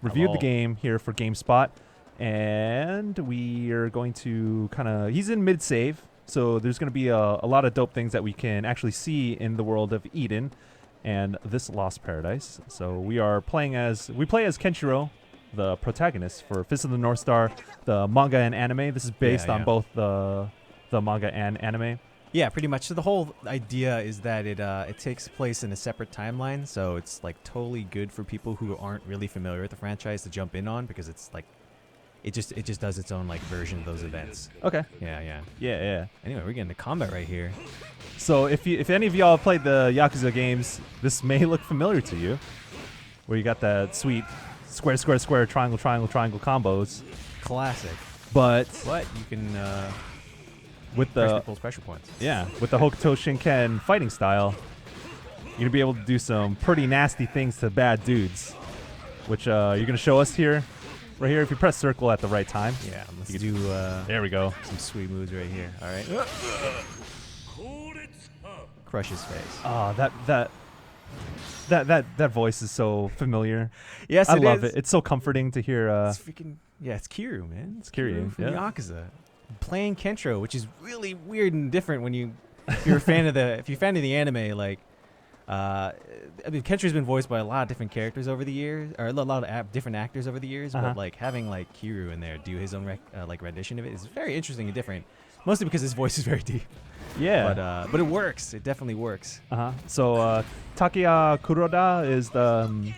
reviewed the game here for GameSpot, and we are going to he's in mid-save, so there's going to be a lot of dope things that we can actually see in the world of Eden and this Lost Paradise. So we play as Kenshiro, the protagonist for Fist of the North Star, the manga and anime. This is based on both the manga and anime. Yeah, pretty much. So the whole idea is that it takes place in a separate timeline, so it's like totally good for people who aren't really familiar with the franchise to jump in on, because it's like it just does its own like version of those events. Okay. Yeah. Anyway, we're getting to combat right here. So if any of y'all played the Yakuza games, this may look familiar to you, where you got that sweet square, square, square, triangle, triangle, triangle combos. Classic. But you can with the pressure points. Yeah, with the Hokuto Shinken fighting style, you're gonna be able to do some pretty nasty things to bad dudes, which you're gonna show us here. Right here, if you press circle at the right time. Yeah, let's do there we go. Some sweet moves right here. All right. Crush his face. Oh, that voice is so familiar. Yes, I love it. It's so comforting to hear. It's freaking it's Kiryu, man. It's Kiryu from Yakuza, playing Kenshiro, which is really weird and different if you're a fan of the anime. Like, I mean, Kenshiro's been voiced by a lot of different characters over the years, or a lot of different actors over the years. But like having like Kiryu in there do his own rendition of it is very interesting and different. Mostly because his voice is very deep. Yeah. But it works. It definitely works. So Takeya Kuroda is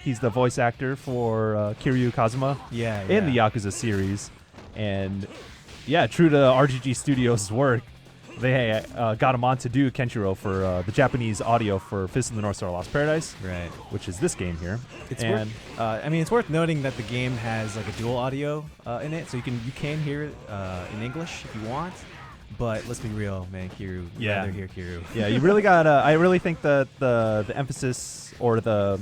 he's the voice actor for Kiryu Kazuma in the Yakuza series. And yeah, true to RGG Studios' work, they got him on to do Kenshiro for the Japanese audio for Fist of the North Star Lost Paradise, right? Which is this game here. It's worth noting that the game has like a dual audio in it, so you can hear it in English if you want. But let's be real, man, Kiryu. Yeah. Rather hear Kiryu. Yeah, you really got. I really think that the emphasis or the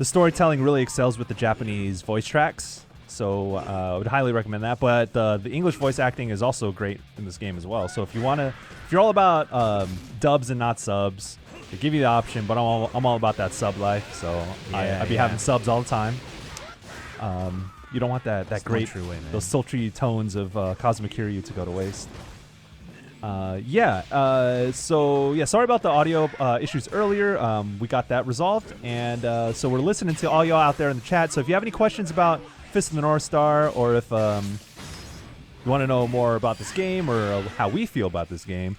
storytelling really excels with the Japanese voice tracks. So I would highly recommend that. But the English voice acting is also great in this game as well. So if you're all about dubs and not subs, they give you the option. But I'm all about that sub life. So I'd be having subs all the time. You don't want that great, those sultry tones of Cosmic Kiryu to go to waste. Sorry about the audio issues earlier. We got that resolved, and so we're listening to all y'all out there in the chat. So if you have any questions about Fist of the North Star, or if you want to know more about this game or how we feel about this game,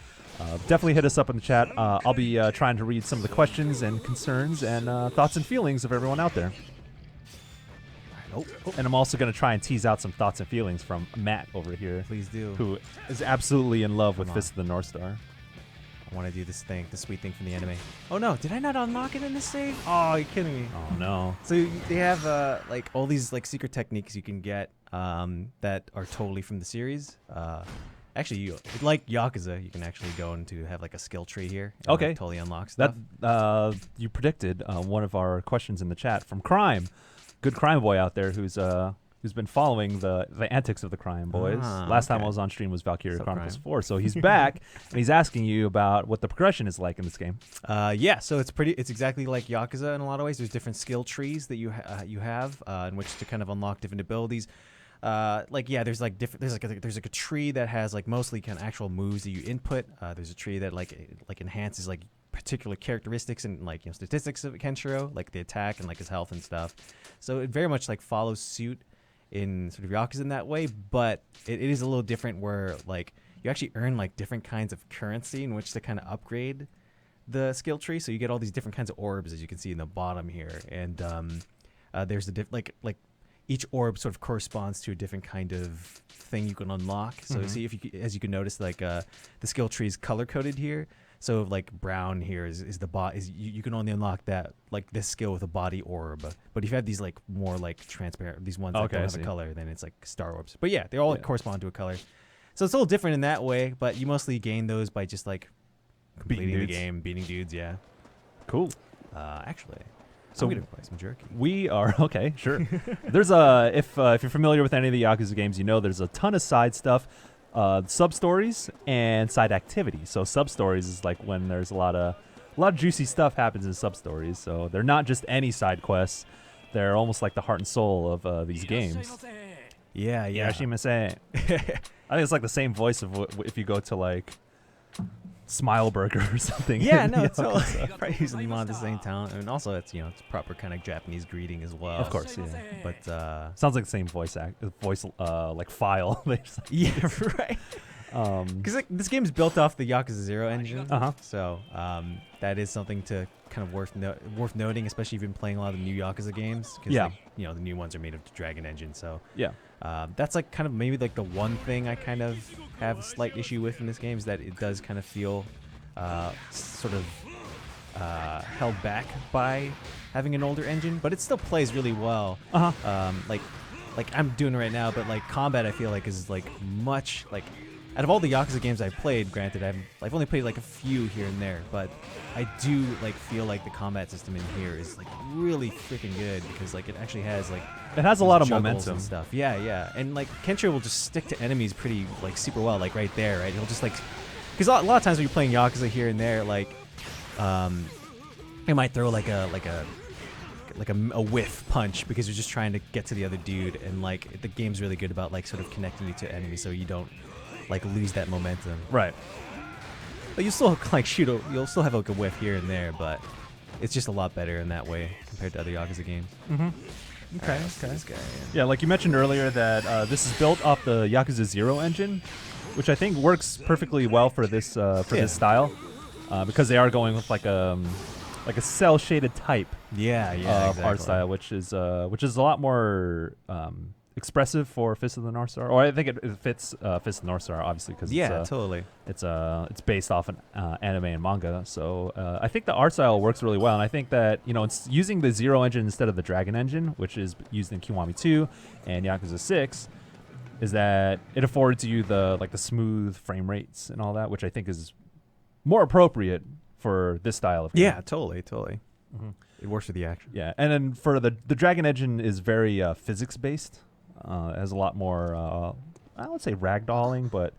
definitely hit us up in the chat. I'll be trying to read some of the questions and concerns and thoughts and feelings of everyone out there. And I'm also going to try and tease out some thoughts and feelings from Matt over here. Please do. Who is absolutely in love with Fist of the North Star. I want to do this sweet thing from the anime. Oh no, did I not unlock it in this save? Oh, you're kidding me. Oh no. So they have like all these like secret techniques you can get that are totally from the series. Actually, like Yakuza, you can actually go into have like a skill tree here. And, okay. Totally unlock stuff. That you predicted one of our questions in the chat from Crime. Good Crime Boy out there who's been following the antics of the Crime Boys. Last time I was on stream was Valkyria Chronicles 4, so he's back and he's asking you about what the progression is like in this game. So it's exactly like Yakuza in a lot of ways. There's different skill trees that you have in which to kind of unlock different abilities. There's a tree that has like mostly kind of actual moves that you input. There's a tree that like enhances like particular characteristics and like statistics of Kenshiro, like the attack and like his health and stuff. So it very much like follows suit in sort of Yakuza in that way, but it is a little different where like you actually earn like different kinds of currency in which to kind of upgrade the skill tree. So you get all these different kinds of orbs, as you can see in the bottom here, and there's like each orb sort of corresponds to a different kind of thing you can unlock. So see as you can notice, like the skill tree is color coded here. So like brown here is you can only unlock that like this skill with a body orb. But if you have these like more like transparent, these ones that don't have a color, then it's like star orbs. But yeah, they all correspond to a color. So it's a little different in that way, but you mostly gain those by just like completing the game, beating dudes. Yeah. Cool. Actually, so I'm gonna play some jerky. We are okay. Sure. There's if you're familiar with any of the Yakuza games, you know there's a ton of side stuff. Sub stories and side activities. So sub stories is like when there's a lot of juicy stuff happens in sub stories. So they're not just any side quests. They're almost like the heart and soul of these games. Yeah, yeah. Irashimasen. I think it's like the same voice of if you go to like Smile Burger or something. Yeah, no, it's all probably using them all at the same time, and also it's it's proper kind of Japanese greeting as well. Of course, yeah. But Sounds like the same voice like file. yeah, right. Because this game is built off the Yakuza 0 engine, so that is something to kind of worth noting, especially if you've been playing a lot of the new Yakuza games. Cause yeah, the new ones are made of the Dragon engine, so yeah. That's like kind of maybe like the one thing I kind of have a slight issue with in this game is that it does kind of feel sort of held back by having an older engine, but it still plays really well. Like I'm doing it right now, but like combat I feel like is like much like out of all the Yakuza games I've played, granted I've only played like a few here and there, but I do like feel like the combat system in here is like really freaking good because like it actually has like it has a lot of juggles momentum and stuff. Yeah, and like Kenshiro will just stick to enemies pretty like super well, like right there, right? He'll just like because a lot of times when you're playing Yakuza here and there, like it might throw like a whiff punch because you're just trying to get to the other dude, and like the game's really good about like sort of connecting you to enemies so you don't like lose that momentum. Right. But you still like you'll still have like a whiff here and there, but it's just a lot better in that way compared to other Yakuza games. Okay. This guy, Yeah, like you mentioned earlier that this is built off the Yakuza 0 engine, which I think works perfectly well for this this style, because they are going with like a cell shaded type exactly. art style, which is a lot more expressive for Fist of the North Star, or I think it fits Fist of the North Star obviously because totally. It's based off an anime and manga, so I think the art style works really well, and I think that it's using the 0 engine instead of the Dragon engine, which is used in Kiwami 2 and Yakuza 6, is that it affords you the smooth frame rates and all that, which I think is more appropriate for this style of game. Yeah, totally. It works with the action. Yeah, and then for the Dragon engine is very physics based. It has a lot more, I would say ragdolling, but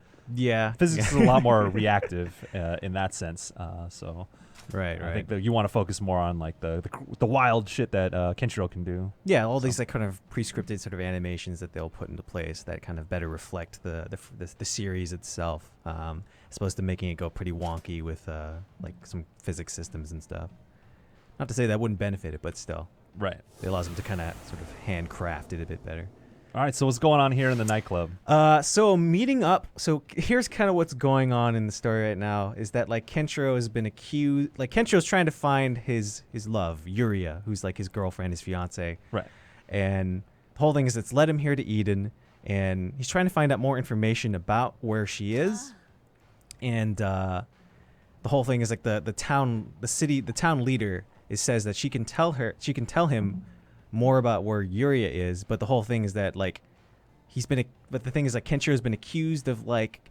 physics is a lot more reactive in that sense. So right. I think that you want to focus more on like the wild shit that Kenshiro can do. Yeah, all these like kind of pre-scripted sort of animations that they'll put into place that kind of better reflect the series itself, as opposed to making it go pretty wonky with like some physics systems and stuff. Not to say that wouldn't benefit it, but still, Right. it allows them to kind of sort of handcraft it a bit better. All right, so what's going on here in the nightclub? So meeting up. So here's kind of what's going on in the story right now is that like Kenshiro has been accused. Like Kenshiro's trying to find his love, Yuria, who's like his girlfriend, his fiance. Right. And the whole thing is it's led him here to Eden, and he's trying to find out more information about where she is. And the whole thing is like the town leader says that she can tell him more about where Yuria is, but the whole thing is that like but the thing is like Kenshiro's been accused of like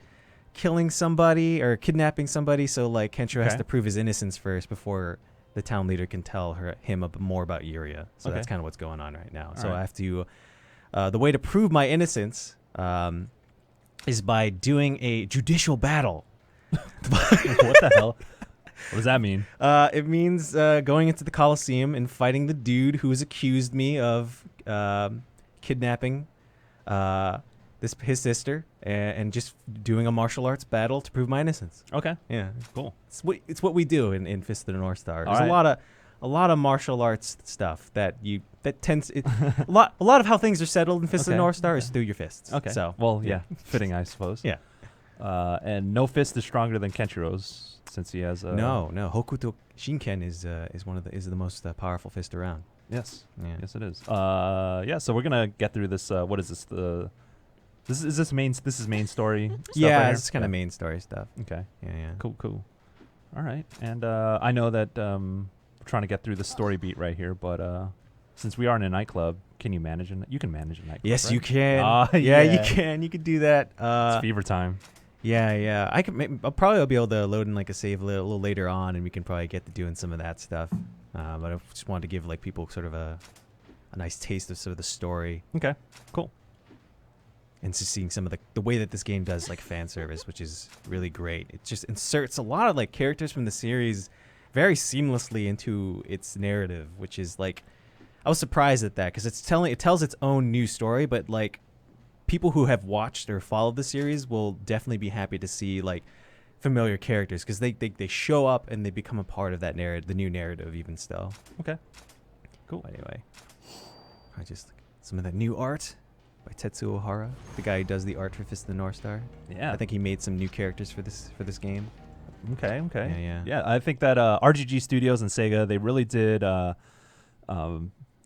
killing somebody or kidnapping somebody, so like Kenshiro has to prove his innocence first before the town leader can tell him more about Yuria. So that's kind of what's going on right now. I have to the way to prove my innocence is by doing a judicial battle. What the hell? What does that mean? It means going into the Coliseum and fighting the dude who has accused me of kidnapping his sister and just doing a martial arts battle to prove my innocence. Okay. Yeah, Cool. It's what we do in Fist of the North Star. There's right. a lot of martial arts stuff that tends a lot of how things are settled in Fist of the North Star is through your fists. Okay. So fitting, I suppose. Yeah. And no fist is stronger than Kenshiro's since he has. No. Hokuto Shinken is the most powerful fist around. Yes. Yeah. Yes, it is. So we're gonna get through this. What is this? This is main story. Stuff right it's kind of main story stuff. Okay. Yeah. Cool. All right. And I know that we're trying to get through the story beat right here, but since we are in a nightclub, can you manage you can manage a nightclub? Yes, right? you can. Yeah, you can. You could do that. It's fever time. Yeah. I'll probably be able to load in like a save a little later on, and we can probably get to doing some of that stuff. But I just wanted to give like people sort of a nice taste of sort of the story. Okay. Cool. And just seeing some of the way that this game does like fan service, which is really great. It just inserts a lot of like characters from the series very seamlessly into its narrative, which is like I was surprised at that because it tells its own new story, but like people who have watched or followed the series will definitely be happy to see like familiar characters because they show up and they become a part of that narrative, the new narrative even still. Okay. Cool. Anyway, I just some of that new art by Tetsuo Hara, the guy who does the art for Fist of the North Star. Yeah. I think he made some new characters for this game. Okay. Yeah. I think that RGG Studios and Sega, they really did, at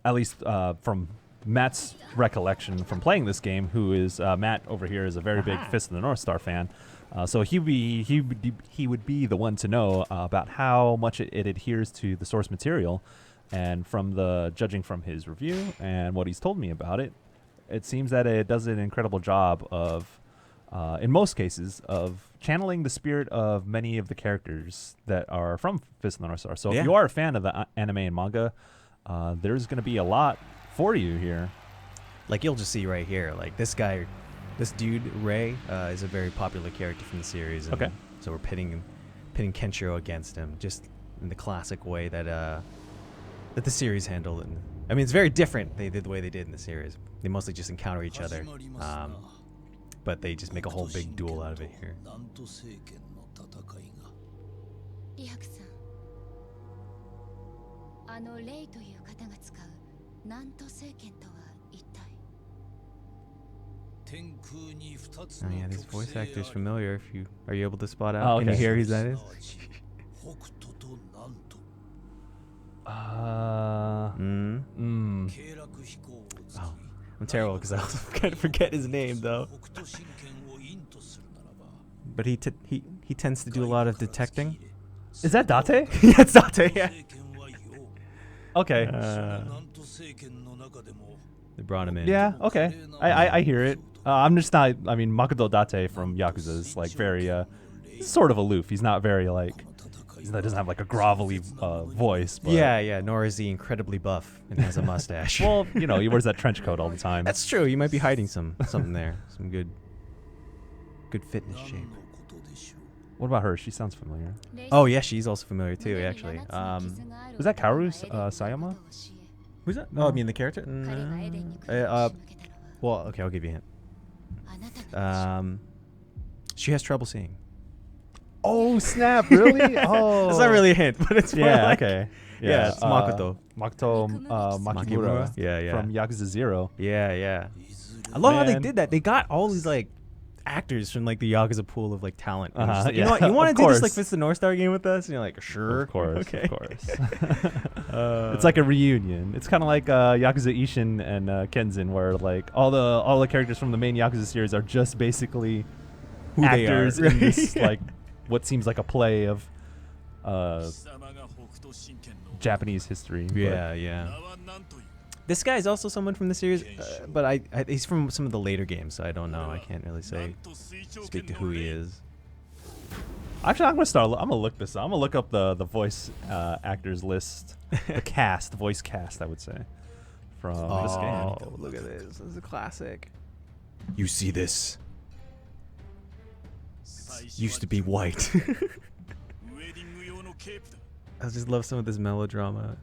least from Matt's recollection from playing this game, who is Matt over here is a very big Fist of the North Star fan. So he would be the one to know about how much it adheres to the source material. And from the judging from his review and what he's told me about it, it seems that it does an incredible job of, in most cases, of channeling the spirit of many of the characters that are from Fist of the North Star. So if you are a fan of the anime and manga, there's going to be a lot for you here. Like you'll just see right here, like this dude Ray is a very popular character from the series. And so we're pitting Kenshiro against him, just in the classic way that the series handled it. I mean, it's very different. They did the way they did in the series. They mostly just encounter each other, but they just make a whole big duel out of it here. リハクさん、あのレイという方が使う南都政権とは一体。 Oh yeah, this voice actor is familiar. Are you able to spot out? Oh, Can you okay. hear who that is? Oh, I'm terrible because I also kind of forget his name though. But he tends to do a lot of detecting. Is that Date? Yeah, it's Date. Yeah. Okay. They brought him in. Yeah. Okay. I hear it. I'm just not. I mean, Makoto Date from Yakuza is like very sort of aloof. He's not very like. He doesn't have like a grovelly voice. But Yeah. Nor is he incredibly buff and has a mustache. Well, you know, he wears that trench coat all the time. That's true. You might be hiding something there. Some good fitness shape. What about her? She sounds familiar. Oh yeah, she's also familiar too. Actually. Was that Kaoru Sayama? Who's that? Oh, I mean the character. Well, okay, I'll give you a hint. She has trouble seeing. Oh snap! Really? Oh, It's not really a hint, but it's more like, okay. Yeah, it's Makoto. Makimura. Yeah. From Yakuza 0. Yeah. I love how they Man. did that. They got all these like actors from like the Yakuza pool of like talent. And it's just like, Yeah, you know what? You want of to do this course. like Fist of the North Star game with us? And you're like, sure. Of course. Okay. Of course. It's like a reunion. It's kind of like Yakuza Ishin and Kenzin, where like all the characters from the main Yakuza series are just basically Who actors they are. in this like what seems like a play of Japanese history. But Yeah. This guy is also someone from the series, but he's from some of the later games, so I don't know. I can't really speak to who he is. Actually, I'm gonna look this up. I'm gonna look up the voice actors list, the voice cast, I would say, from this game. Oh, look at this! This is a classic. You see this? It used to be white. I just love some of this melodrama.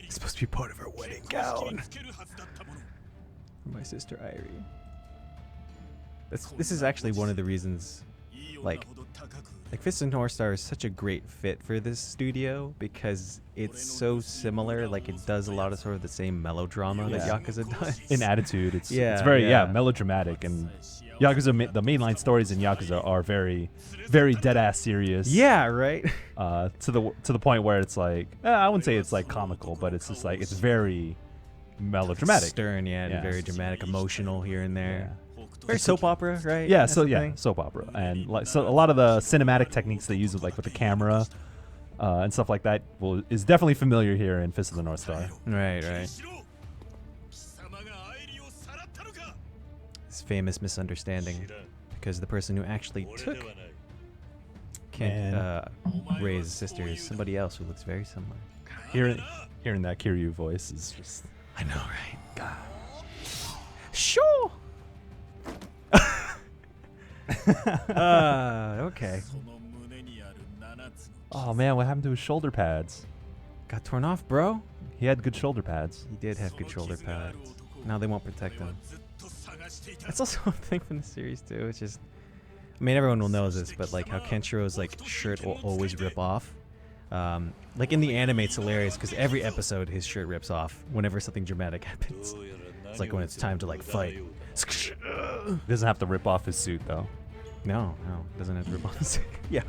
It's supposed to be part of her wedding gown. My sister Irie. This is actually one of the reasons, like Fist of the North Star is such a great fit for this studio because it's so similar. Like it does a lot of sort of the same melodrama that Yakuza does. In attitude, it's Yeah, very yeah. melodramatic, and Yakuza the mainline stories in Yakuza are very, very dead ass serious. Yeah, right. To the point where it's like I wouldn't say it's like comical, but it's just like it's very melodramatic. Stern, and Yeah. very dramatic, emotional here and there. Yeah. Very soap opera, right? Yeah, That's so the yeah, thing. soap opera, and like so a lot of the cinematic techniques they use with like with the camera and stuff like that is definitely familiar here in Fist of the North Star. Right. This famous misunderstanding because the person who actually took Ray's sister is somebody else who looks very similar. Hearing that Kiryu voice is just I know, right? God. Sure. Okay. Oh man, what happened to his shoulder pads? Got torn off, bro. He had good shoulder pads. He did have good shoulder pads. Now they won't protect him. That's also a thing from the series too. It's just, I mean, everyone will know this, but like how Kenshiro's like shirt will always rip off. Like in the anime, it's hilarious because every episode his shirt rips off whenever something dramatic happens. It's like when it's time to like fight. He doesn't have to rip off his suit though. No, doesn't have to rip off his suit. Yeah.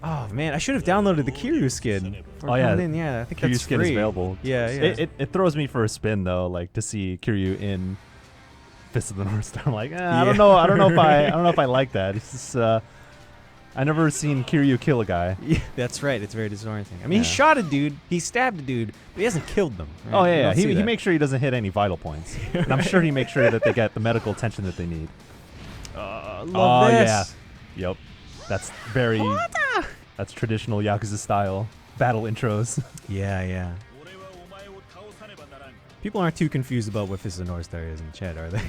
Oh man, I should have downloaded the Kiryu skin. Oh yeah, I think Kiryu that's skin free. is available. Yeah, yeah. It throws me for a spin though, like to see Kiryu in Fist of the North Star. I'm like, I don't know if I like that. It's just, I never seen Kiryu kill a guy. Yeah, that's right. It's very disorienting. I mean, he shot a dude, he stabbed a dude, but he hasn't killed them. Right? Oh yeah, He he makes sure he doesn't hit any vital points, and I'm sure he makes sure that they get the medical attention that they need. Love this. Yeah. Yep. That's very. That's traditional Yakuza style battle intros. Yeah. People aren't too confused about what Fist of the North Star is in chat, are they?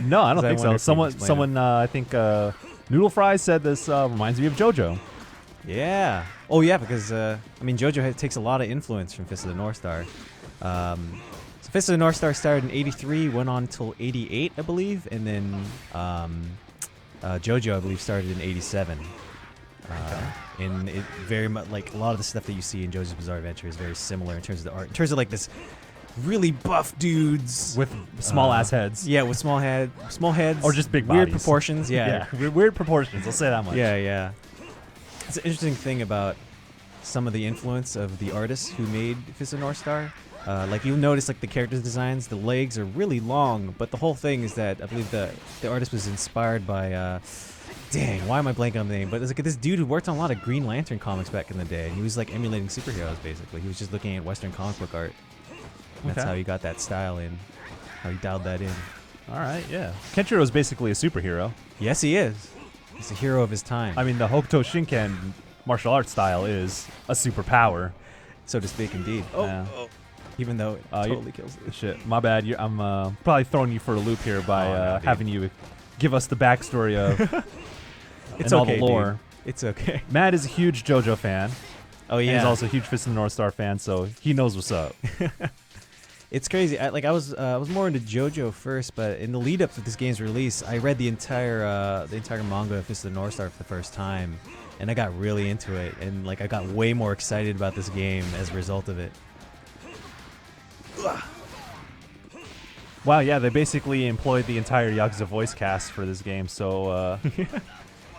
No, I don't think so. wonder if you Someone, I think Noodle Fry said this reminds me of JoJo. Yeah. Oh yeah, because I mean JoJo takes a lot of influence from Fist of the North Star. So Fist of the North Star started in '83, went on until '88, I believe, and then JoJo, I believe, started in '87. And it very much like a lot of the stuff that you see in JoJo's Bizarre Adventure is very similar in terms of the art, in terms of like this really buff dudes With small ass heads. Yeah, with small heads, Or just big weird bodies. proportions. Yeah, Weird proportions. I'll say that much. yeah. It's an interesting thing about some of the influence of the artists who made Fist of North Star. Like you'll notice, like the characters' designs, the legs are really long, but the whole thing is that I believe the artist was inspired by. Dang, why am I blanking on the name? But there's like this dude who worked on a lot of Green Lantern comics back in the day, and he was like emulating superheroes basically. He was just looking at Western comic book art. And that's how he got that style in. How he dialed that in. All right, yeah. Kenshiro is basically a superhero. Yes, he is. He's a hero of his time. I mean, the Hokuto Shinken martial arts style is a superpower. So to speak, indeed. Yeah. Even though it totally kills it. Shit, my bad. I'm probably throwing you for a loop here by no, having you give us the backstory of It's and okay, all the lore. dude. It's okay. Matt is a huge JoJo fan. Oh yeah. And he's also a huge Fist of the North Star fan, so he knows what's up. It's crazy. I was more into JoJo first, but in the lead up to this game's release, I read the entire manga of Fist of the North Star for the first time, and I got really into it, and like I got way more excited about this game as a result of it. Wow, yeah, they basically employed the entire Yakuza voice cast for this game, so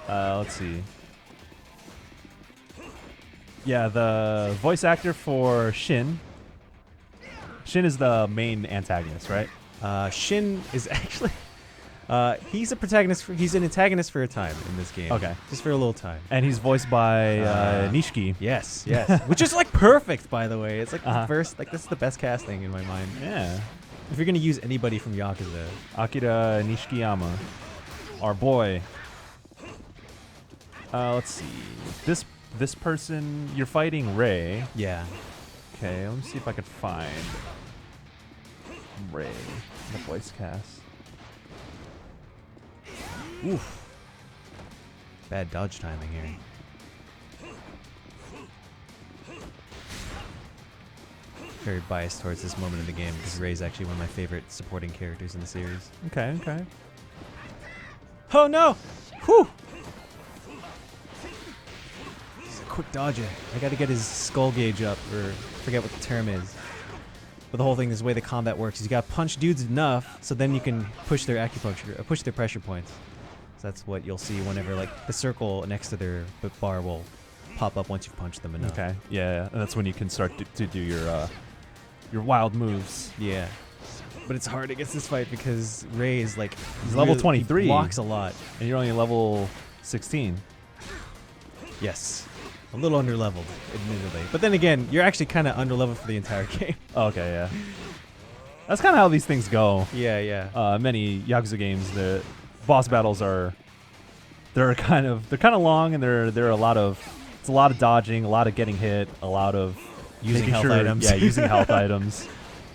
let's see. Yeah, the voice actor for Shin is the main antagonist, right? Shin is actually he's a protagonist. He's an antagonist for a time in this game. Okay, just for a little time. And he's voiced by Nishiki. Yes, which is like perfect, by the way. It's like the first, like this is the best casting in my mind. Yeah. If you're gonna use anybody from Yakuza, Akira Nishikiyama, our boy. Let's see. This person, you're fighting Rei. yeah. Okay, let me see if I can find Rei, the voice cast. Oof. Bad dodge timing here. Very biased towards this moment in the game because Rei's actually one of my favorite supporting characters in the series. Okay. Oh no! Whew! He's a quick dodger. I gotta get his skull gauge up, or forget what the term is. But the whole thing is the way the combat works is you gotta punch dudes enough so then you can push their acupuncture, push their pressure points. So that's what you'll see whenever like the circle next to their bar will pop up once you've punched them enough. Okay. Yeah, and that's when you can start to do your wild moves. Yeah. But it's hard against this fight because Rei is like He's level 23. He blocks a lot. And you're only level 16. Yes. A little underleveled, admittedly. But then again, you're actually kind of underleveled for the entire game. Okay, yeah. That's kind of how these things go. Yeah. Many Yakuza games, the boss battles they're kind of long, and they're a lot of dodging, a lot of getting hit, a lot of using making health sure, items. Yeah, using health items.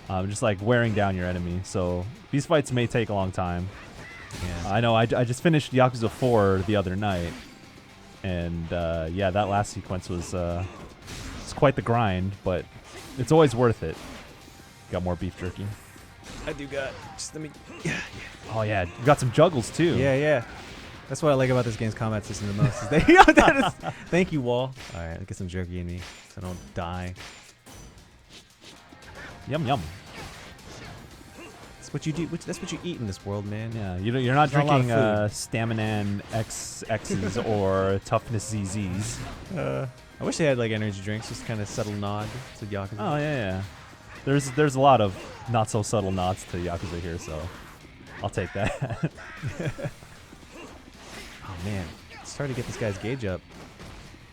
Just like wearing down your enemy. So These fights may take a long time. Yeah. I know. I just finished Yakuza 4 the other night, and yeah, that last sequence was it's quite the grind, but it's always worth it. Got more beef jerky. I do got. Just let me. Yeah. Oh yeah, you got some juggles too. Yeah. That's what I like about this game's combat system the most. Is that thank you, Wall. All right, I'll get some jerky in me so I don't die. Yum yum. That's what you do. That's what you eat in this world, man. Yeah, you're not There's not a lot drinking of Staminan XXs or Toughness ZZs. I wish they had like energy drinks, just kind of subtle nod to Yakuza. Oh yeah. There's a lot of not so subtle nods to Yakuza here, so I'll take that. Oh man, it's hard to get this guy's gauge up.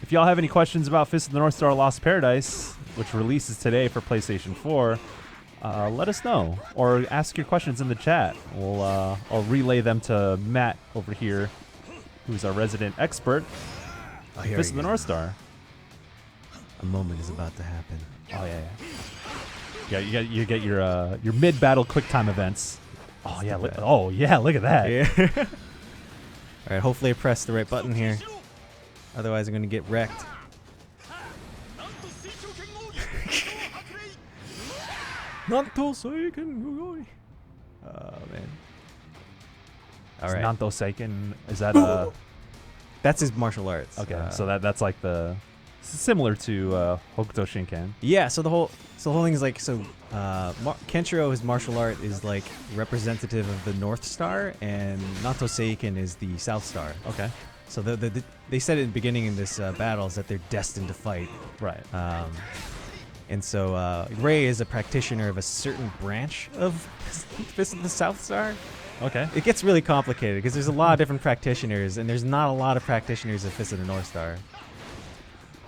If y'all have any questions about Fist of the North Star Lost Paradise, which releases today for PlayStation 4, let us know or ask your questions in the chat. I'll relay them to Matt over here, who's our resident expert. Here Fist we of the go. North Star. A moment is about to happen. Oh yeah. You get your mid-battle quick time events. Oh yeah. Look at that. Yeah. All right, hopefully I pressed the right button here. Otherwise, I'm gonna get wrecked. Nanto Seiken. Oh man. All right. Nanto Seiken, is that That's his martial arts. okay? So that's like the similar to Hokuto Shinken. Yeah. So the whole thing is like Kenshiro, his martial art is like representative of the North Star, and Nanto Seiken is the South Star. Okay. So they said it in the beginning in this battle is that they're destined to fight. Right. And so Ray is a practitioner of a certain branch of Fist of the South Star. Okay. It gets really complicated because there's a lot of different practitioners, and there's not a lot of practitioners of Fist of the North Star.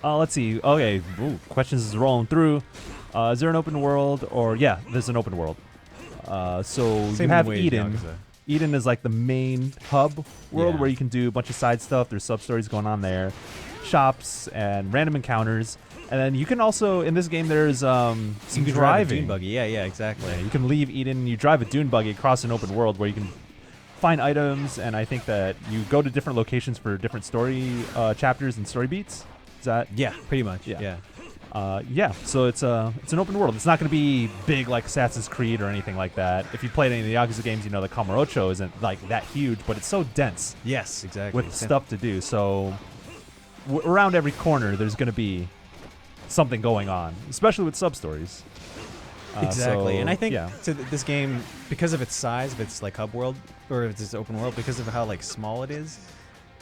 Let's see. Okay. Ooh, questions is rolling through. Is there an open world? Or yeah, there's an open world. So Same you have way as Eden. Yakuza. Eden is like the main hub world Yeah. where you can do a bunch of side stuff. There's sub-stories going on there, shops and random encounters. And then you can also, in this game, there's some You can drive a driving. dune buggy. Yeah, exactly. Yeah, you can leave Eden, you drive a dune buggy across an open world where you can find items, and I think that you go to different locations for different story chapters and story beats. Is that? Yeah, pretty much. Yeah. Yeah. So it's an open world. It's not going to be big like Assassin's Creed or anything like that. If you played any of the Yakuza games, you know the Kamurocho isn't like that huge, but it's so dense Yes, exactly. with stuff to do. So around every corner, there's going to be something going on, especially with sub-stories. Exactly. So, And I think yeah. this game, because of its size, of its like hub world, or if it's open world, because of how like small it is,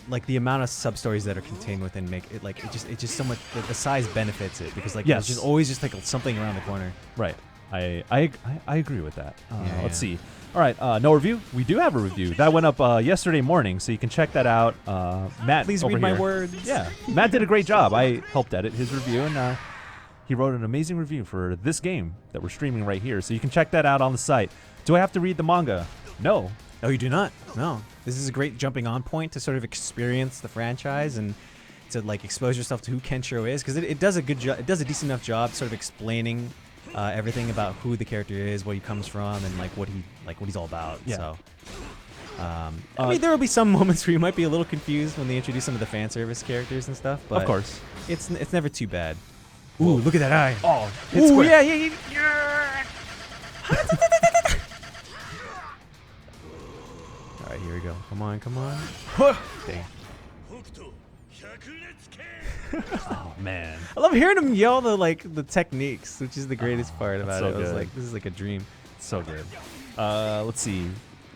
like the amount of sub-stories that are contained within make it like it just so much the size benefits it, because like Yes. there's just always just like something around the corner. Right. I agree with that. Yeah, Let's yeah. see. All right. No review. We do have a review that went up yesterday morning, so you can check that out. Matt, Please over read my here- words. Yeah, Matt did a great job. I helped edit his review, and he wrote an amazing review for this game that we're streaming right here. So you can check that out on the site. Do I have to read the manga? No. Oh, you do not? No. This is a great jumping on point to sort of experience the franchise and to like expose yourself to who Kenshiro is, because it does a good job. It does a decent enough job sort of explaining everything about who the character is, where he comes from, and like what he's all about. Yeah. So, I mean, there will be some moments where you might be a little confused when they introduce some of the fan service characters and stuff, but Of course. it's never too bad. Ooh, look at that eye. Oh, hit Ooh, square. yeah. All right, here we go. Come on. Dang. Oh man. I love hearing him yell the techniques, which is the greatest part about so it. I was good. like, this is like a dream. So good. Let's see.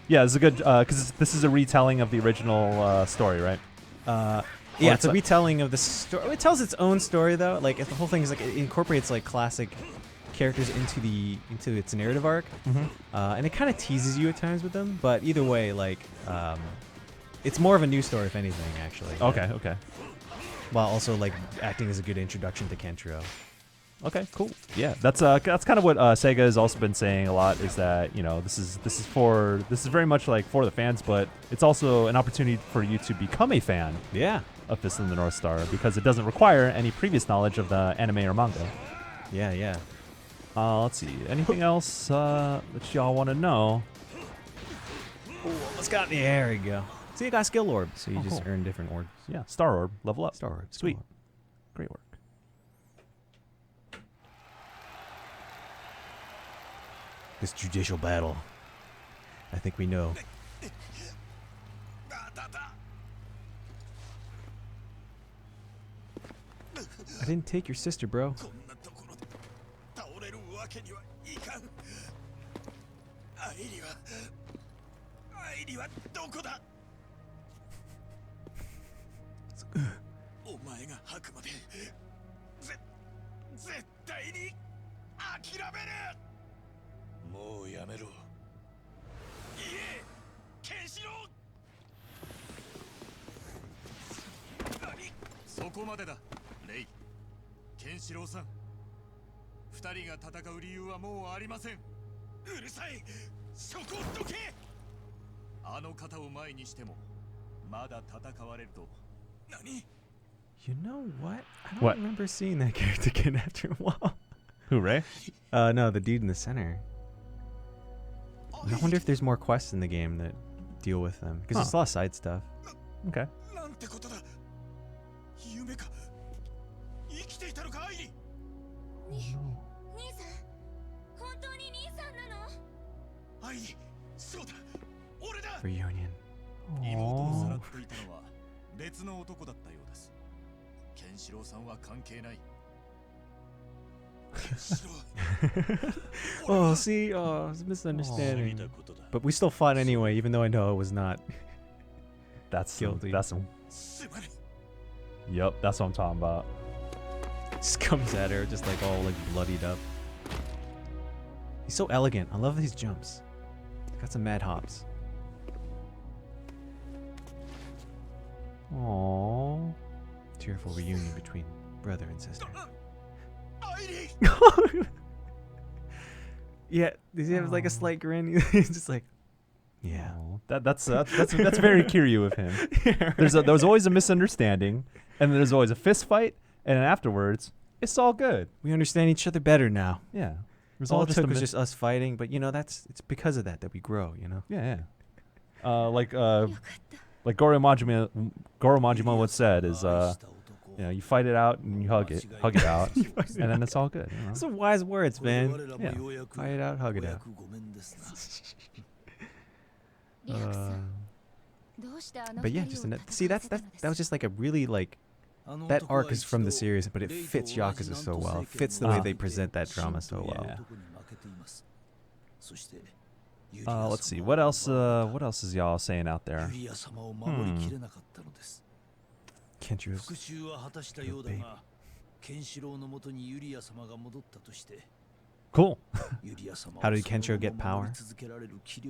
Yeah, it's a good because this is a retelling of the original story, right? Yeah, it's it's a like- retelling of the story. It tells its own story though. Like the whole thing is like it incorporates like classic characters into its narrative arc, and it kind of teases you at times with them. But either way, like it's more of a new story if anything, actually. Okay. While also like acting as a good introduction to Kenshiro. Okay, cool. Yeah, that's kind of what Sega has also been saying a lot, is that this is very much like for the fans, but it's also an opportunity for you to become a fan Yeah. of Fist of the North Star, because it doesn't require any previous knowledge of the anime or manga. Yeah. Let's see. Anything else that y'all want to know? Let's got there we go. See, you got skill orb, so you just cool. earn different orbs. Yeah, Star Orb, level up. Star orb, Sweet. skill orb. Great work. This judicial battle. I think we know. I didn't take your sister, bro. こんなところで倒れるわけにはいかん。アイリはどこだ。お前が吐くまで絶対に諦める。もうやめろ。いえ、ケンシロウ。何？そこまでだ、レイ。ケンシロウさん、二人が戦う理由はもうありません。うるさい、そこどけ。あの方を前にしてもまだ戦われると。何？ You know what? I don't What? remember seeing that character again after a while. Who, Ray? No, the dude in the center. I wonder if there's more quests in the game that deal with them. Because there's a lot of side stuff. Okay. なんてことだ。夢か。生きていたのか、アイリ。兄さん、本当に兄さんなの？アイリ、そうだ、俺だ。 Reunion. 妹をさらっていたのは別の男だったようです。ケンシロウさんは関係ない。ケンシロウ。 Oh, see? Oh, it's a misunderstanding. But we still fought anyway, even though I know it was not. That's Guilty. That's some. すまない。 Yep, that's what I'm talking about. Just comes at her, just like all like bloodied up. He's so elegant. I love these jumps. Got some mad hops. Aww. Tearful reunion between brother and sister. アイリ。 Yeah, does he have like a slight grin? He's just like, yeah. Aw. That's very Kiryu of him. Yeah, right. There was always a misunderstanding, and then there's always a fist fight, and then afterwards, it's all good. We understand each other better now. Yeah. It was All all it just took a was mis- just us fighting, but you know it's because of that we grow, you know. yeah. よかった。 Like Goro Majima once said is you know, you fight it out and you hug it out, and then it's all good. You know? Those are wise words, man. Yeah. Fight it out, hug it out. リアクさん、どうしてあの But 二 yeah, 人 just を see 戦わ that's せた that のです that was just like a really like that arc is from the series, but it fits Yakuza so well. It fits the way they present that drama so well. Yeah. Let's see. What else is y'all saying out there? Kenchiro's 復讐は果たしたようだが、ケンシロウのもとにユリア様が戻ったとして、 Cool. ユリア様 How did Kenshiro get power?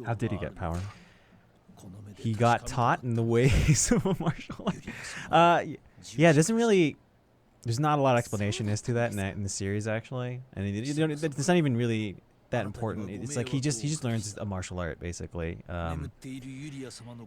How did he get power? He got taught in the ways of a martial art. Yeah, it doesn't really. There's not a lot of explanation as to that in the series actually, and it's not even really that important. It's like he just learns a martial art basically. I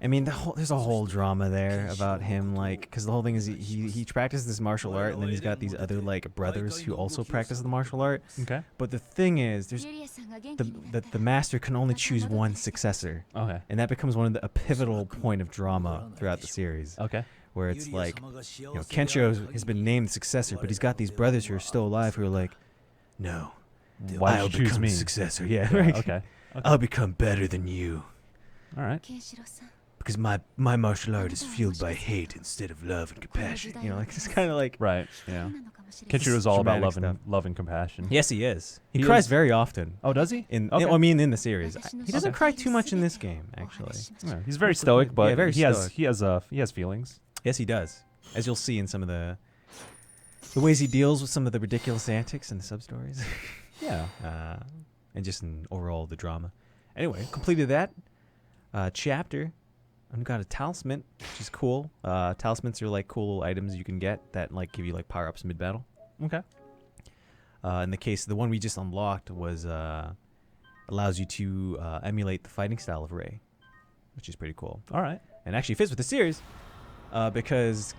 mean, there's a whole drama there about him, like, because the whole thing is he practices this martial art, and then he's got these other like brothers who also practice the martial art. Okay. But the thing is, there's ユリアさんが元気になったら the master can only choose one successor, Okay. and that becomes a pivotal point of drama throughout the series, Okay. where it's like, you know, Kenshiro has been named successor, but he's got these brothers who are still alive who are like, no, Why I'll did you choose become me? the successor. Yeah, Yeah, right. okay. I'll become better than you. All right. ケンシロウさん、 Because my martial art is fueled by hate instead of love and compassion. You know, like it's kind of like. Right. そう Yeah. なのかもしれない。 Kenchiro's all about Dramatic love and compassion. Yes, he is. He He cries is- very often. Oh, does he? I mean, in the series, Okay. he doesn't cry too much in this game, actually. Yeah, he's very stoic, but Yeah, very he stoic. has feelings. Yes, he does, as you'll see in some of the ways he deals with some of the ridiculous antics in the sub stories, Yeah. and just in overall the drama. Anyway, completed that chapter. I've got a talisman, which is cool. Talismans are like cool items you can get that like give you like power ups mid battle. Okay. In the case, the one we just unlocked was allows you to emulate the fighting style of Rei, which is pretty cool. All right. And actually fits with the series because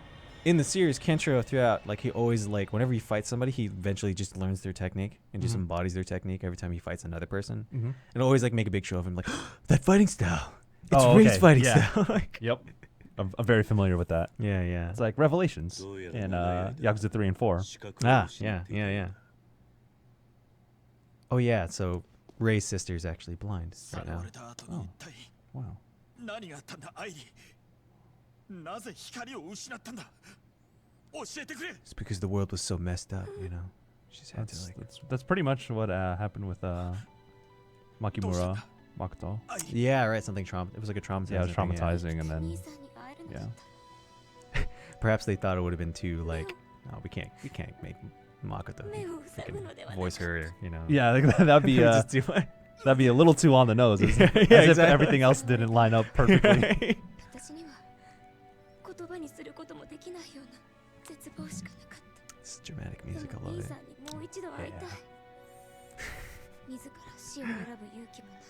in the series, Kenshiro throughout, like he always like whenever he fights somebody, he eventually just learns their technique and just Mhm. embodies their technique every time he fights another person, Mm-hmm. and always like make a big show of him, like that fighting style. It's Oh, race okay, fighting yeah. style. Like, Yep. I'm very familiar with that. yeah, yeah. It's like Revelations in Yakuza 3 and 4. Ah, yeah, yeah, yeah. Oh yeah, so Ray's sister is actually blind さ right らわ now. れた後に一体 Wow. 何があったんだアイリなぜ光を失ったんだ教えてくれ It's because the world was so messed up, you know. She just had to like. That's pretty much what happened with Makimura Makoto. アイリ Yeah, right. Something trauma. It was like a traumatizing. Yeah, it was thing, traumatizing, and then 兄さんに会えるのだ yeah. った Perhaps they thought it would have been too like, oh, we can't make Makoto 目を塞 freaking ぐのではな voice かった her, you know. Yeah, like, that'd be Just too much. that'd be a little too on the nose, as, Yeah, as if exactly. everything else didn't line up perfectly. 私には言葉にすることもできないような絶望しかなかった It's dramatic で music. I も love 兄 it. さんにもう一度会いたい Yeah. 自ら死を選ぶ勇気もない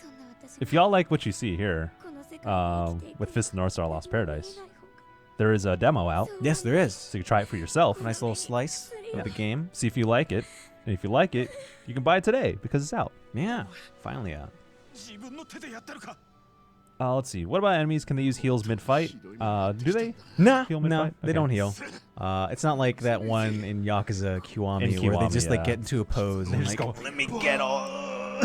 そんな私 If y'all like what you see here, この世界に生きていく with Fist of the North Star Lost 何も Paradise, 見えない方が there is a demo out, Yes, there is. so you can try it for yourself. A nice little slice of the game. See if you like it, and if you like it, you can buy it today because it's out. Yeah, finally out. 自分の手でやったのか Let's see. What about enemies? Can they use heals mid-fight? Do they? No, Heal no, mid-fight? they Okay. don't heal. It's not like that one in Yakuza Kiwami, In where they Kiwami, just like yeah. get into a pose and just like, go, let me get all.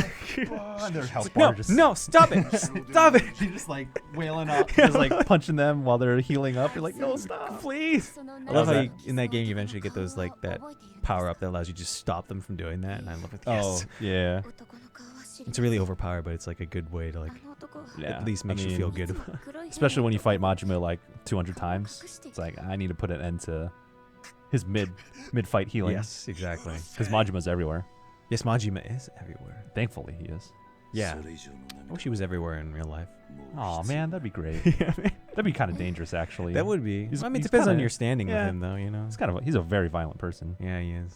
Their health No, bar just no, stop it, stop it, They're just like wailing up, just like punching them while they're healing up. You're like, no, stop. please. その I love how that? you, in that game you eventually get those like that power up that allows you to just stop them from doing that, and I love it. Yes. Oh, yeah. 男の顔は知り It's really overpowered, but it's like a good way to あ like の男は Yeah. at least I makes you mean, feel good. Especially when you fight Majima like 200 times. It's like, I need to put an end to his mid-fight healing. Yes, exactly. Because Majima's everywhere. Yes, Majima is everywhere. Thankfully, he is. Yeah. I wish he was everywhere in real life. Oh man, that'd be great. That'd be kind of dangerous, actually. That would be. He's- I mean, it he's depends on kinda- your standing yeah. with him, though. You know. He's a very violent person. Yeah, he is.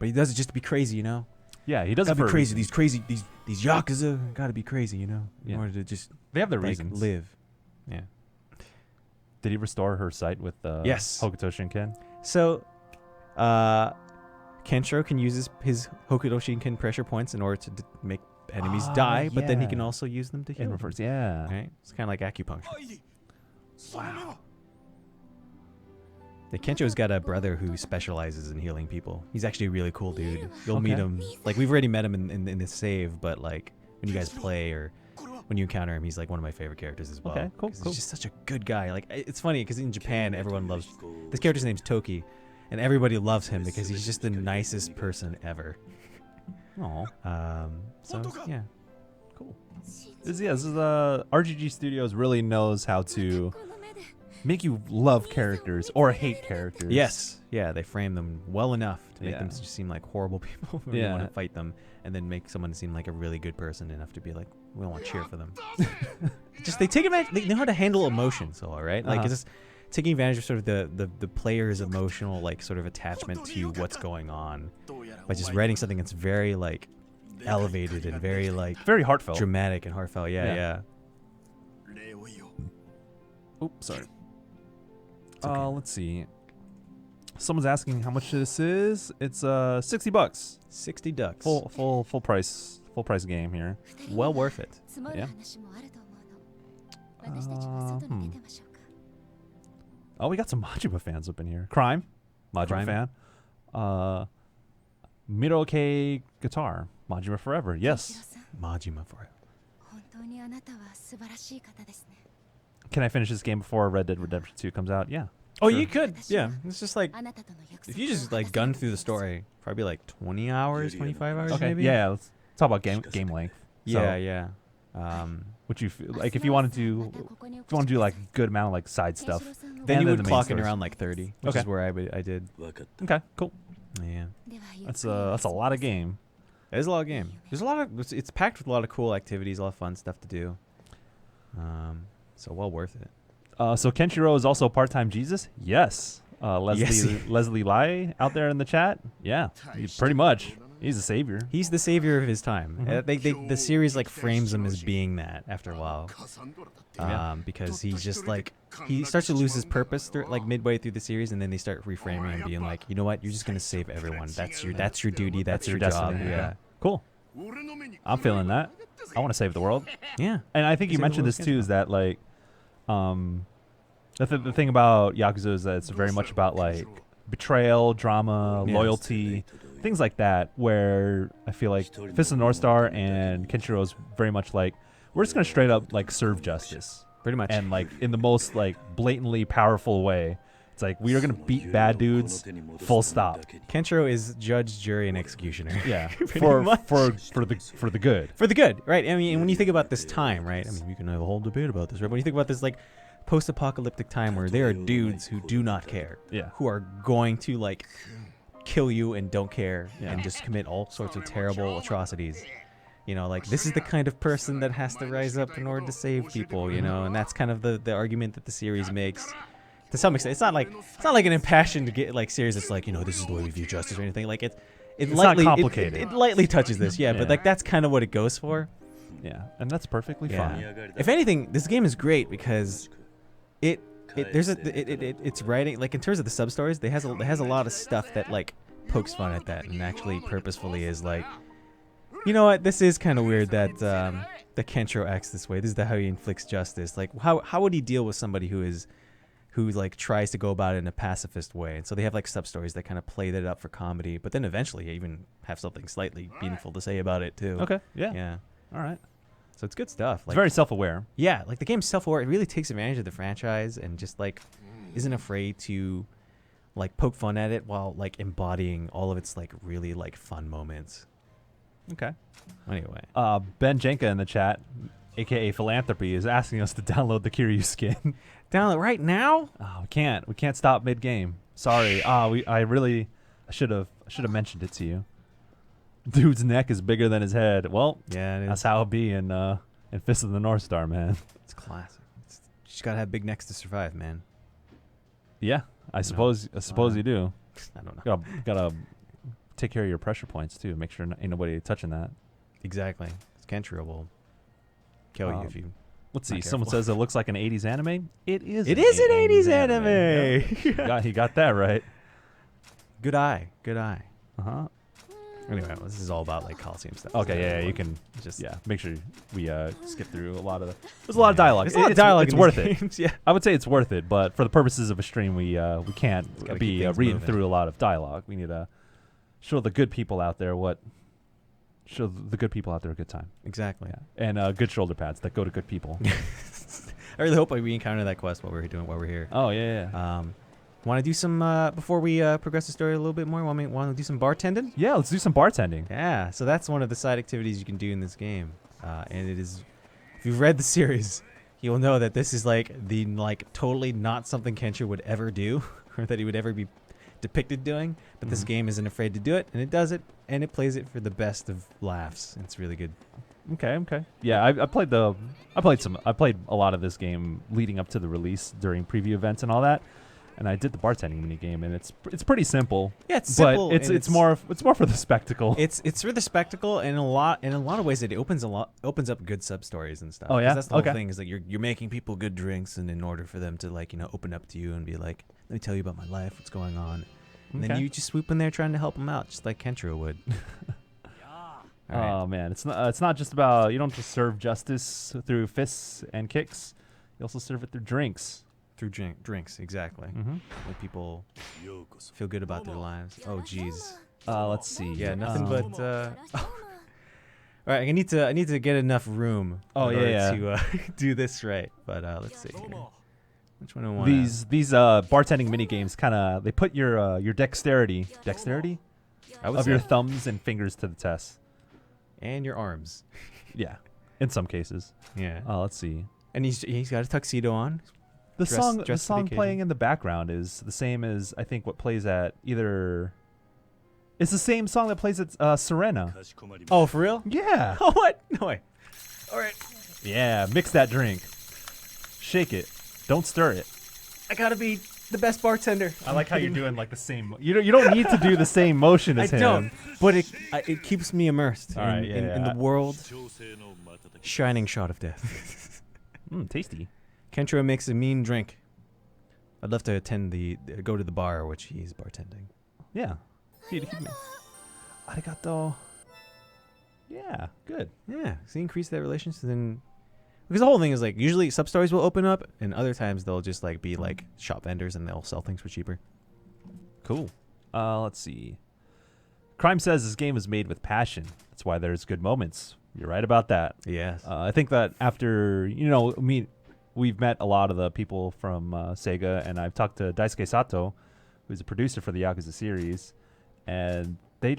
But he does it just to be crazy, you know. Yeah, he does Gotta it be for crazy. reasons. These yakuza gotta be crazy, you know, Yeah. in order to just They have their like, reasons. live. Yeah. Did he restore her sight with Yes. Hokuto Shinken? So, Kenshiro can use his Hokuto Shinken pressure points in order to make enemies die, but then he can yeah. also use them to heal. In them, reverse, yeah. Right? It's kind of like acupuncture. アイリその目は The Kensho's got a brother who specializes in healing people. He's actually a really cool dude. You'll meet Okay. him. Like, we've already met him in this save, but like when you guys play or これは when you encounter him, he's like one of my favorite characters as well. Okay, cool, 'Cause cool. He's just such a good guy. Like, it's funny because in Japan, everyone loves this character's name's Toki, and everybody loves him because he's just the nicest person ever. Oh, So yeah, cool. This is RGG Studios really knows how to この目で make you love characters or hate characters. yes, yeah, they frame them well enough to make Yeah. them just seem like horrible people when you Yeah. want to fight them, and then make someone seem like a really good person enough to be like, we don't want to cheer for them. Just they take advantage. They know how to handle emotions, all right. Like Uh-huh. it's just taking advantage of sort of the player's emotional like sort of attachment to what's going on どうやら by just writing something that's very like elevated and very like Very heartfelt. dramatic and heartfelt. Yeah, Yeah. yeah. 礼を言おう Oops, sorry. okay. Let's see. Someone's asking how much this is. It's $60. 60 ducks. Full price game here. Well worth it. 積もる Yeah. 話もあると思うの私たちは外に出てましょうか Oh, we got some Majima fans up in here. Crime, Majima Crime. fan. Miroke Guitar, Majima Forever. ケンシロ Yes. さん Majima for it. 本当にあなたは素晴らしい方ですね Can I finish this game before Red Dead Redemption 2 comes out? Yeah. Oh, Sure. you could. Yeah, it's just like あなたとの約 if 束 you just like gun through the story, probably like 20 hours, 25 hours, Okay. maybe. Yeah. Let's talk about game length. So, Yeah, yeah. Would you feel like if you wanted to do like a good amount of like side stuff? Then And you then would the main clock in stories. around like 30, which Okay. is where I did. Okay, cool. Yeah, That's a lot of game. it's a lot of game. There's a lot of it's packed with a lot of cool activities, a lot of fun stuff to do. So well worth it. So Kenshiro is also part-time Jesus? Yes. Leslie Lai out there in the chat? Yeah, pretty much. He's a savior. He's the savior of his time. Mhm. The series like frames him as being that after a while, カサンドラだって Yeah. because he's just like he starts to lose his purpose like midway through the series, and then they start reframing him, being like, you know what, you're just gonna save everyone. That's your duty. That's your job. destiny. Yeah. Cool. I'm feeling that. I want to save the world. Yeah. And I think you Save the mentioned world, this too, is that like, the thing about Yakuza is that it's very much about like betrayal, drama, Yes. loyalty, things like that. Where I feel like Fist of the North Star and Kenshiro is very much like, we're just gonna straight up like serve justice, Pretty much. and like in the most like blatantly powerful way. It's like, we are gonna beat bad dudes, full stop. Kenshiro is judge, jury, and executioner. Yeah, Pretty for much. for the good. For the good, right? I mean, and when you think about this time, right? I mean, we can have a whole debate about this, right? But when you think about this, like, post-apocalyptic time where there are dudes who do not care, Yeah. who are going to like kill you and don't care, Yeah. and just commit all sorts of terrible atrocities. You know, like, this is the kind of person that has to rise up in order to save people. You know, and that's kind of the argument that the series makes. To some extent, it's not like an impassioned series that's like, you know, this is the way we view justice or anything. Like it's not lightly complicated. It lightly touches this, yeah, Yeah. but like that's kind of what it goes for. Yeah, and that's perfectly Yeah. fine. If anything, this game is great because it's writing, like, in terms of the sub stories, it has a lot of stuff that like pokes fun at that and actually purposefully is like, you know what, this is kind of weird that that Kenshiro acts this way. This is how he inflicts justice. Like, how would he deal with somebody who like tries to go about it in a pacifist way? And so they have like sub stories that kind of play that up for comedy, but then eventually even have something slightly meaningful to say about it too. Okay. Yeah. Yeah. All right. So it's good stuff. It's Like, very self-aware. yeah, like the game's self-aware. It really takes advantage of the franchise and just like isn't afraid to like poke fun at it while like embodying all of its like really like fun moments. Okay. Anyway, Ben Jenka in the chat, aka Philanthropy, is asking us to download the Kiryu skin. download right now. Oh, we can't. We can't stop mid-game. Sorry. I should have mentioned it to you. Dude's neck is bigger than his head. Well, Yeah, it is. that's how it be in Fist of the North Star, man. It's classic. You just gotta have big necks to survive, man. Yeah, I suppose you do. I don't know. Gotta take care of your pressure points too. Make sure ain't nobody touching that. Exactly. Kenshiro will kill you if you. Let's see. Not Someone careful. says it looks like an 80s anime. It is. It is an 80s Yep. anime. He got that right. Good eye. Good eye. Uh-huh. Anyway, this is all about like Coliseum stuff. Okay, yeah, you can Just make sure we skip through a lot of there's a lot of dialogue. There's a lot of dialogue. It's in worth these it. games, yeah. I would say it's worth it, but for the purposes of a stream, we can't gotta be keep things reading moving. through a lot of dialogue. We need to show the good people out there a good time. Exactly. Yeah. And good shoulder pads that go to good people. I really hope we encounter that quest while we're here. Oh yeah. Want to do some before we progress the story a little bit more? Want to do some bartending? Yeah, let's do some bartending. Yeah. So that's one of the side activities you can do in this game, and it is. If you've read the series, you'll know that this is like the totally not something Kenshiro would ever do, or that he would ever be depicted doing. But this game isn't afraid to do it, and it does it, and it plays it for the best of laughs. It's really good. Okay. Yeah, I played a lot of this game leading up to the release during preview events and all that. And I did the bartending mini game, and it's pretty simple. Yeah, it's simple. But it's more for the spectacle. It's for the spectacle, and in a lot of ways, it opens up good sub stories and stuff. Oh, 'Cause yeah? that's the whole Okay. thing is like you're making people good drinks, and in order for them to open up to you and be like, let me tell you about my life, what's going on, and then Okay. you just swoop in there trying to help them out, just like Kenshiro would. All right. Oh man, it's not just about, you don't just serve justice through fists and kicks. You also serve it through drinks. Through drinks, exactly. Mm-hmm. Make people feel good about their lives. Oh, jeez. Let's see. Yeah, nothing but. All right, I need to get enough room. Oh, in order yeah. To do this right, but let's see here. Which one do I want? These bartending mini games they put your dexterity I would of say. your thumbs and fingers to the test. And your arms. Yeah, in some cases. Yeah. Let's see. And he's got a tuxedo on. The Dress- song dress for the occasion. playing in the background is the same as I think what plays at either. It's the same song that plays at Serena. Oh, for real? Yeah. Oh, what? No way. All right. Yeah. Mix that drink. Shake it. Don't stir it. I gotta be the best bartender. I like how you're doing like the same. You don't need to do do the same motion as I him. don't. But it keeps me immersed All right, in the world. Shining shot of death. Tasty. Kenshiro makes a mean drink. I'd love to go to the bar which he's bartending. Yeah. Arigato. Yeah, good. Yeah, so increase that relationship, then because the whole thing is like usually sub stories will open up, and other times they'll just like be like shop vendors and they'll sell things for cheaper. Cool. Let's see. Crime says this game is made with passion. That's why there's good moments. You're right about that. Yes. I think that after, we've met a lot of the people from Sega, and I've talked to Daisuke Sato, who's a producer for the Yakuza series, and they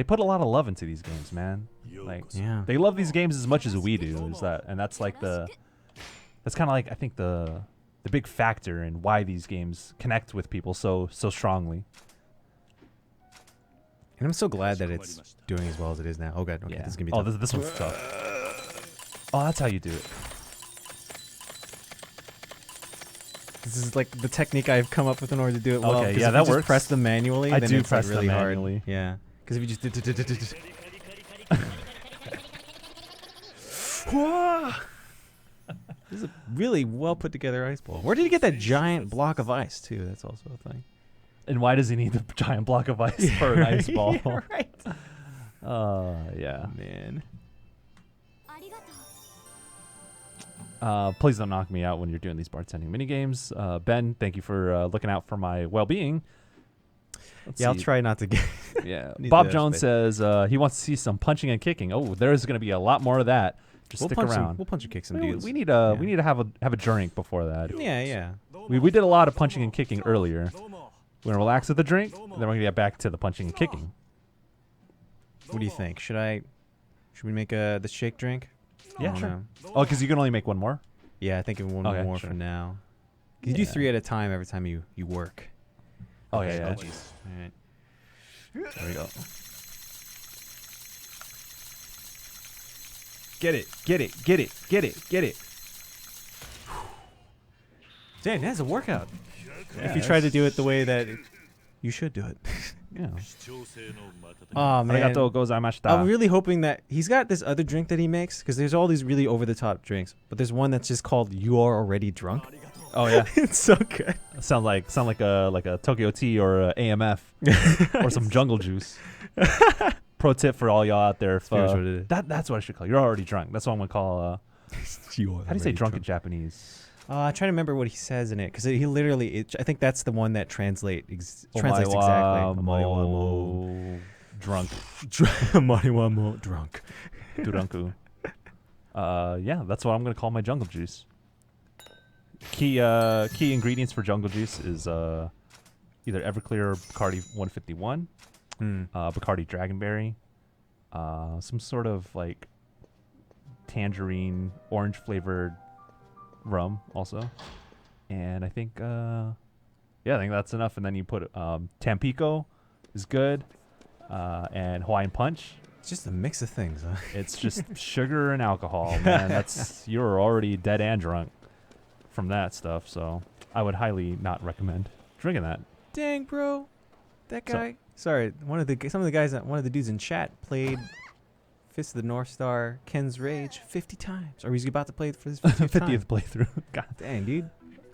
put a lot of love into these games, man. Like, Yeah. they love these games as much as we do. That's like that's kind of like, I think, the big factor in why these games connect with people so strongly. And I'm so glad that it's doing as well as it is now. Oh god, okay, Yeah. this is gonna be Oh, tough. this one's tough. Oh, that's how you do it. This is like the technique I've come up with in order to do it well. Okay, 'cause yeah, if that you just works. press them manually, I then do it's like press them really hard. manually. Yeah, because if you just this is a really well put together ice ball. Where did you get that giant block of ice too? That's also a thing. And why does he need the giant block of ice for an ice ball? Yeah, right. Yeah. Man. ありがとう Please don't knock me out when you're doing these bartending minigames. Ben, thank you for looking out for my well-being. Let's Yeah, I'll see. try not to get. Yeah. Need Bob to Jones space. says he wants to see some punching and kicking. Oh, there's going to be a lot more of that. Just stick around. We'll punch and kick some we, dudes. we need to have a drink before that. Yeah, yeah. We did a lot of punching and kicking earlier. We're going to relax with the drink, then we're going to get back to the punching and kicking. What do you think? Should we make the shake drink? I Yeah, don't sure. know. Oh, because you can only make one more? Yeah, I think of one Okay, more sure. for now. You do Yeah. 3 at a time every time you work. Oh, Okay, yeah. oh, jeez. All right. There we go. Get it, get it, get it, get it, get it. Dang, that's a workout. Yeah, If you try to do it the way that you should do it. Yeah. Oh man. Arigatou gozaimashita. I'm really hoping that he's got this other drink that he makes because there's all these really over the top drinks, but there's one that's just called "You Are Already Drunk." Oh yeah, It's so good. sound like a Tokyo Tea or a AMF or some jungle juice. Pro tip for all y'all out there: if, Pretty much what it is. that's what I should call. You're already drunk. That's what I'm gonna call. How do you say drunk in Japanese? I try to remember what he says in it because he literally. I think that's the one that translates exactly. Omaiwa drunk. Mariwa drunk. Duranku. Yeah, that's what I'm gonna call my jungle juice. Key ingredients for jungle juice is either Everclear or Bacardi 151, Bacardi Dragonberry, some sort of like tangerine orange flavored rum also, and I think I think that's enough. And then you put Tampico is good, and Hawaiian Punch. It's just a mix of things, huh? It's just sugar and alcohol, man. You're already dead and drunk from that stuff. So I would highly not recommend drinking that. Dang, bro, that So- guy. Sorry, one of the dudes in chat played Fist of the North Star, Ken's Rage 50 times, or he's about to play it for his 50th time. 50th playthrough. God. Dang, dude.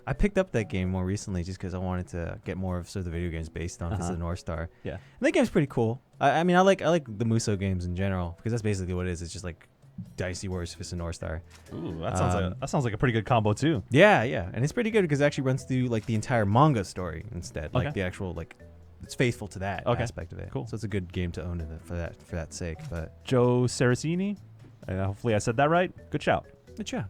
I picked up that game more recently just because I wanted to get more of sort of the video games based on Fist of the North Star. Yeah. And that game's pretty cool. I mean, I like the Muso games in general because that's basically what it is. It's just like Dicey Wars Fist of North Star. Ooh, that sounds like a pretty good combo too. Yeah, yeah, and it's pretty good because it actually runs through like the entire manga story instead, like Okay. the actual like it's faithful to that Okay. aspect of it. Cool. So it's a good game to own for that sake. But Joe Saracini. Hopefully I said that right. Good shout. yeah,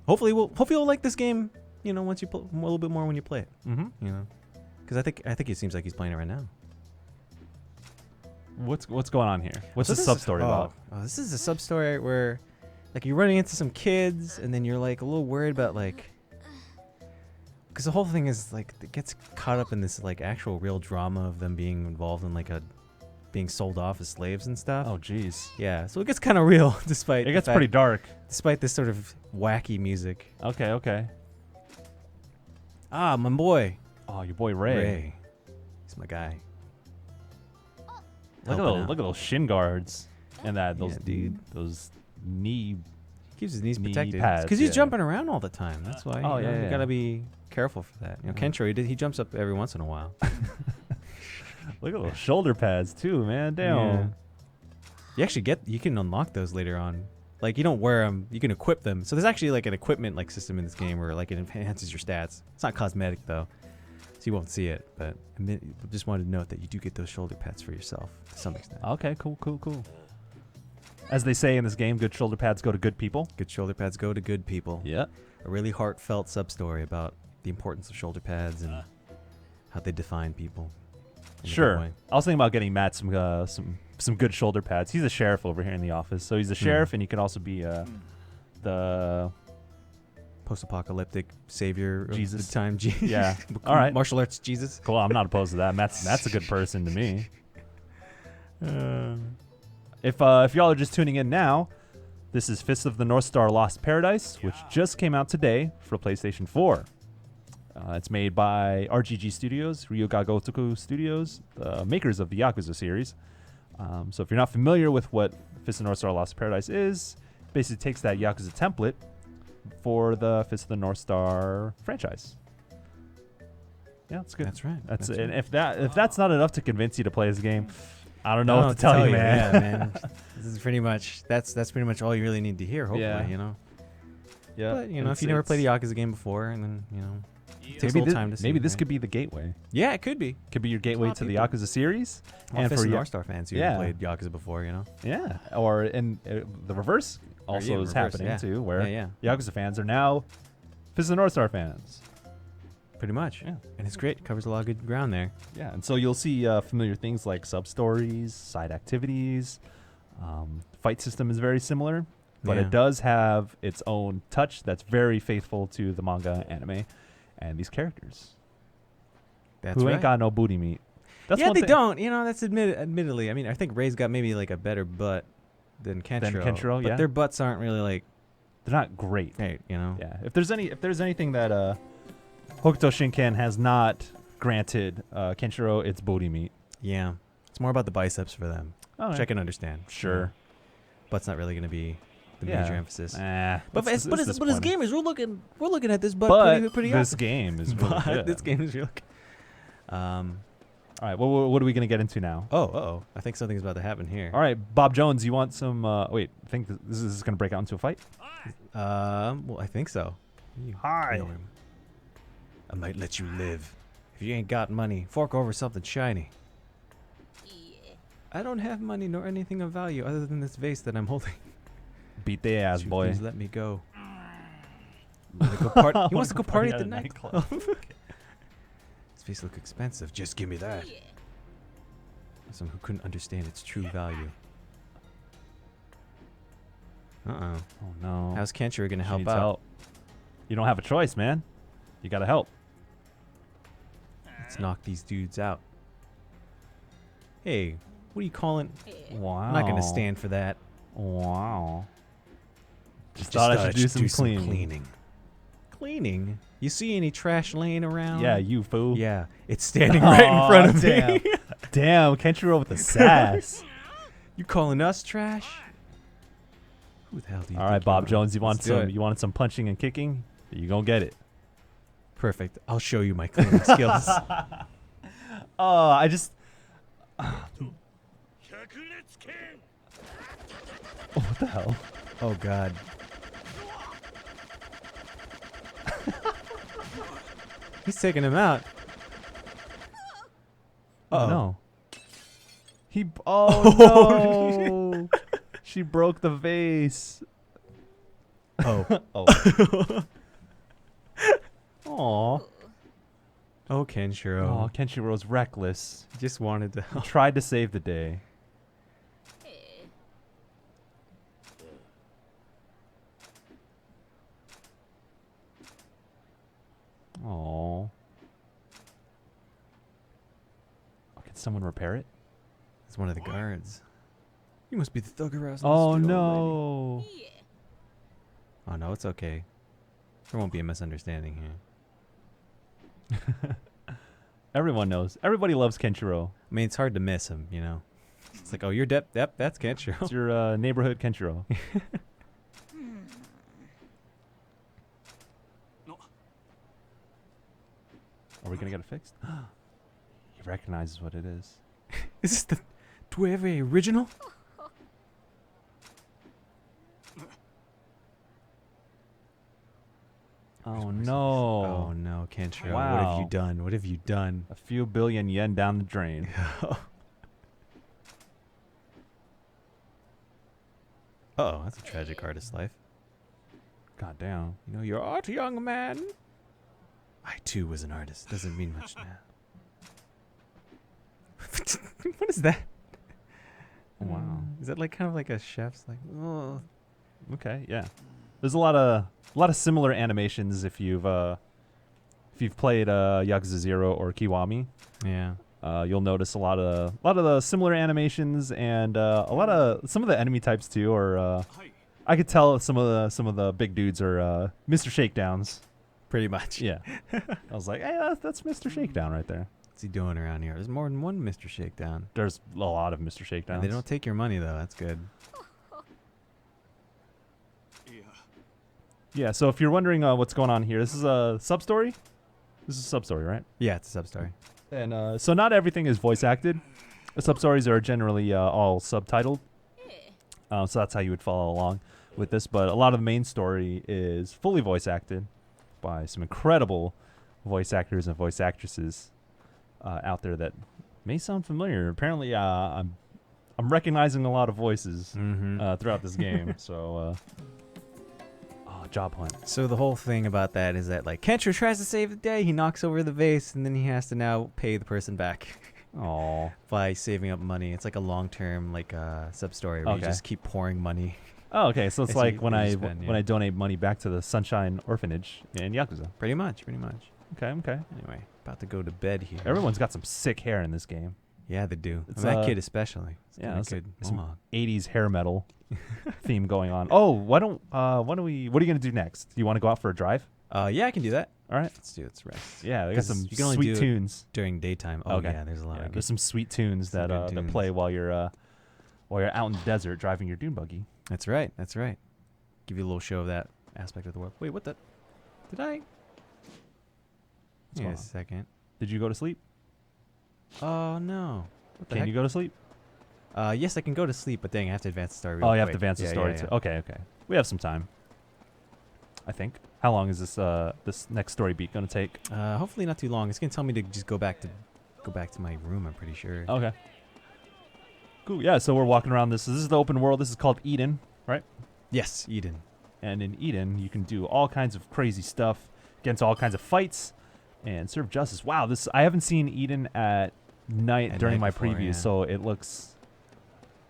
hopefully we'll like this game. You know, once you play a little bit more when you play it. Mm-hmm. You know, because I think it seems like he's playing it right now. What's going on here? What's So the this sub is- story about? Oh, this is a sub story where, like, you're running into some kids, and then you're like a little worried about like, because the whole thing is like it gets caught up in this like actual real drama of them being involved in like being sold off as slaves and stuff. Oh, jeez. Yeah, so it gets kind of real despite It gets pretty dark. despite this sort of wacky music. Okay. Ah, my boy Oh, your boy Ray. he's my guy. Look Helping out. at those shin guards and those Yeah, dude. those knee. Keeps his knees knee protected pads, because he's yeah. jumping around all the time. That's why. Oh, you know, yeah, you yeah. gotta be careful for that. You know, Mhm. Kenshiro, he jumps up every once in a while. Look at those shoulder pads too, man. Damn. You can unlock those later on. Like you don't wear them, you can equip them. So there's actually like an equipment like system in this game where like it enhances your stats. It's not cosmetic though, so you won't see it. But just wanted to note that you do get those shoulder pads for yourself to some extent. Okay, cool. As they say in this game, good shoulder pads go to good people. Good shoulder pads go to good people. Yeah. A really heartfelt sub story about the importance of shoulder pads and how they define people. in a good Sure. way. I was thinking about getting Matt some good shoulder pads. He's a sheriff over here in the office, so he's a sheriff, and he could also be the Post-apocalyptic savior Jesus. of the time. yeah. All right. Martial arts Jesus. Cool. I'm not opposed to that. That's a good person to me. If y'all are just tuning in now, this is Fist of the North Star Lost Paradise, which just came out today for PlayStation 4. It's made by RGG Studios, Ryuga Gotoku Studios, the makers of the Yakuza series. So if you're not familiar with what Fist of the North Star Lost Paradise is, it basically takes that Yakuza template for the Fist of the North Star franchise. Yeah, that's good. That's right. That's right. and if that's not enough to convince you to play this game, I don't know what to tell you, man. Yeah, man. This is pretty much that's pretty much all you really need to hear. Hopefully, Yeah. you know. Yeah, But you know, if you never played the Yakuza game before, and then you know, it takes a little time to see. maybe this right? could be the gateway. Yeah, it could be. Could be your gateway lot to of the people- Yakuza series, And for ya- North Star fans who yeah. haven't played Yakuza before, you know. yeah, or in the reverse also yeah, is reverse, happening yeah. too, where Yeah, Yakuza fans are now Fist of the North Star fans. pretty much. Yeah. And it's great. It covers a lot of good ground there. Yeah, and so you'll see familiar things like sub-stories, side activities. Fight system is very similar, but Yeah. it does have its own touch that's very faithful to the manga, anime, and these characters That's who right. ain't got no booty meat. That's yeah, one they thing. don't. You know, that's admittedly. I mean, I think Ray's got maybe like a better butt than Kenshiro. Kenshiro, but yeah. their butts aren't really like They're not great. right. You know. Yeah, if there's anything that Hokuto Shinken has not granted Kenshiro, it's booty meat. Yeah. It's more about the biceps for them, Oh, which I can understand. sure. You know, butt's not really going to be the Yeah. major emphasis. But But as gamers, we're looking at this butt But pretty this awesome. game is really good. This game is real. All right, what are we gonna get into now? Oh, I think something's about to happen here. All right, Bob Jones, you want some? Wait, I think this is gonna break out into a fight. Well, I think so. Hi. You know him. I might let you live. If you ain't got money, fork over something shiny. I don't have money nor anything of value other than this vase that I'm holding. Beat the ass, Would you boy. Please let me go. He wants to go party at the nightclub. His face look expensive. Just give me that. Someone who couldn't understand its true value. Uh-oh. Oh no. How's Kenshiro gonna She help needs out? help. You don't have a choice, man. You gotta help. Let's knock these dudes out. Hey, what are you calling? Wow. I'm not gonna stand for that. Wow. Just thought I should do some cleaning. Cleaning? You see any trash laying around? Yeah, you fool. Yeah, it's standing right in front of damn. me. Damn, Kenshiro with the sass. You calling us trash? Who the hell do you All think right, Bob you are? Jones, you Let's do it. wanted some punching and kicking? You gonna get it. Perfect. I'll show you my cleaning skills. Oh, I just. What the hell? Oh God. He's taking him out. Oh Uh-oh. no. Oh no. She broke the vase. Oh. Oh. Aw. Oh, Kenshiro. Oh, Kenshiro's reckless. He just wanted to He help. tried to save the day. Oh. Can someone repair it? It's one of the guards. You must be the thug aroused. Oh no. Oh no, it's okay. There won't be a misunderstanding here. Everyone knows. Everybody loves Kenshiro. I mean, it's hard to miss him, you know. It's like, oh, you're Depp. That's Kenshiro. It's your neighborhood Kenshiro. Are we gonna get it fixed? He recognizes what it is. Is this the Tueve original? no. Oh no, Kenshiro. What have Wow. you done? What have you done? A few billion yen down the drain. Oh, that's a tragic artist's life. God damn. You know, you're art, young man. I too was an artist. Doesn't mean much now. What is that? Wow. Is that like kind of like a chef's like? Oh. Okay, yeah. There's a lot of similar animations if you've played Yakuza 0 or Kiwami. Yeah. You'll notice a lot of the similar animations and some of the enemy types too. Or I could tell some of the big dudes are Mr. Shakedowns. Pretty much. Yeah. I was like, hey, that's Mr. Shakedown right there. What's he doing around here? There's more than one Mr. Shakedown. There's a lot of Mr. Shakedowns. And they don't take your money though. That's good. Yeah. So if you're wondering what's going on here, this is a sub story. This is a sub story, right? Yeah, it's a sub story. And so not everything is voice acted. The sub stories are generally all subtitled. So that's how you would follow along with this. But a lot of the main story is fully voice acted by some incredible voice actors and voice actresses out there that may sound familiar. Apparently, I'm recognizing a lot of voices throughout this game. So, job hunt. So the whole thing about that is that like Kenshiro tries to save the day, he knocks over the vase, and then he has to now pay the person back Oh. by saving up money. It's like a long-term like sub story where you Okay. just keep pouring money. Oh, okay. So it's As like you- when as I you spend, when yeah. I donate money back to the Sunshine Orphanage in Yakuza. Pretty much, pretty much. Okay. Anyway, about to go to bed here. Everyone's got some sick hair in this game. Yeah, they do. It's, That kid especially. It's yeah, got a it's good some mohawk. 80s hair metal theme going on. Oh, what are you gonna do next? Do you want to go out for a drive? Yeah, I can do that. All right. Let's rest. Yeah, we got 'Cause some you can only sweet do it tunes. During daytime. Oh Okay. yeah, there's a lot Yeah, of good. there's some sweet tunes some that good that tunes. play while you're out in the desert driving your dune buggy. That's right. That's right. Give you a little show of that aspect of the world. Wait, what the? Did I? What's Wait going a on? second. Did you go to sleep? Oh no. What the Can heck? you go to sleep? Yes, I can go to sleep, but dang, I have to advance the story. Oh, real you have to quick. advance the Yeah, story yeah, too. yeah. Okay. We have some time. I think. How long is this next story beat gonna take? Hopefully not too long. It's gonna tell me to just go back to my room. I'm pretty sure. Okay. Cool. Yeah. So we're walking around this. This is the open world. This is called Eden, right? Yes, Eden. And in Eden, you can do all kinds of crazy stuff, get into all kinds of fights, and serve justice. Wow, I haven't seen Eden at night At during night my before, previews, yeah. so it looks.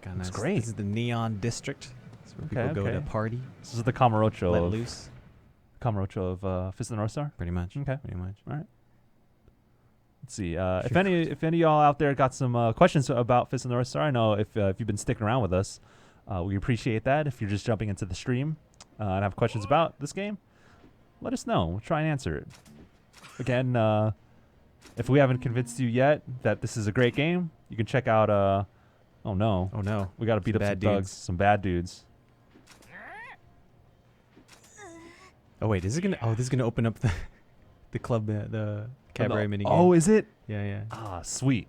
Kinda Looks nice. great. This is the Neon District. It's where Okay, people go to okay. party, This is the Kamurocho let of loose. Fist of the North Star. Pretty much. Okay. Pretty much. Let's see. If any of y'all out there got some questions about Fist of the North Star, I know if you've been sticking around with us, we appreciate that. If you're just jumping into the stream and have questions about this game, let us know. We'll try and answer it. Again, if we haven't convinced you yet that this is a great game, you can check out. Oh no, Oh no. we got to beat Some up some bad thugs, dudes. some bad dudes. Oh wait, is it gonna? Oh, this is gonna open up the club, the cabaret minigame. Oh, is it? yeah. Ah, sweet.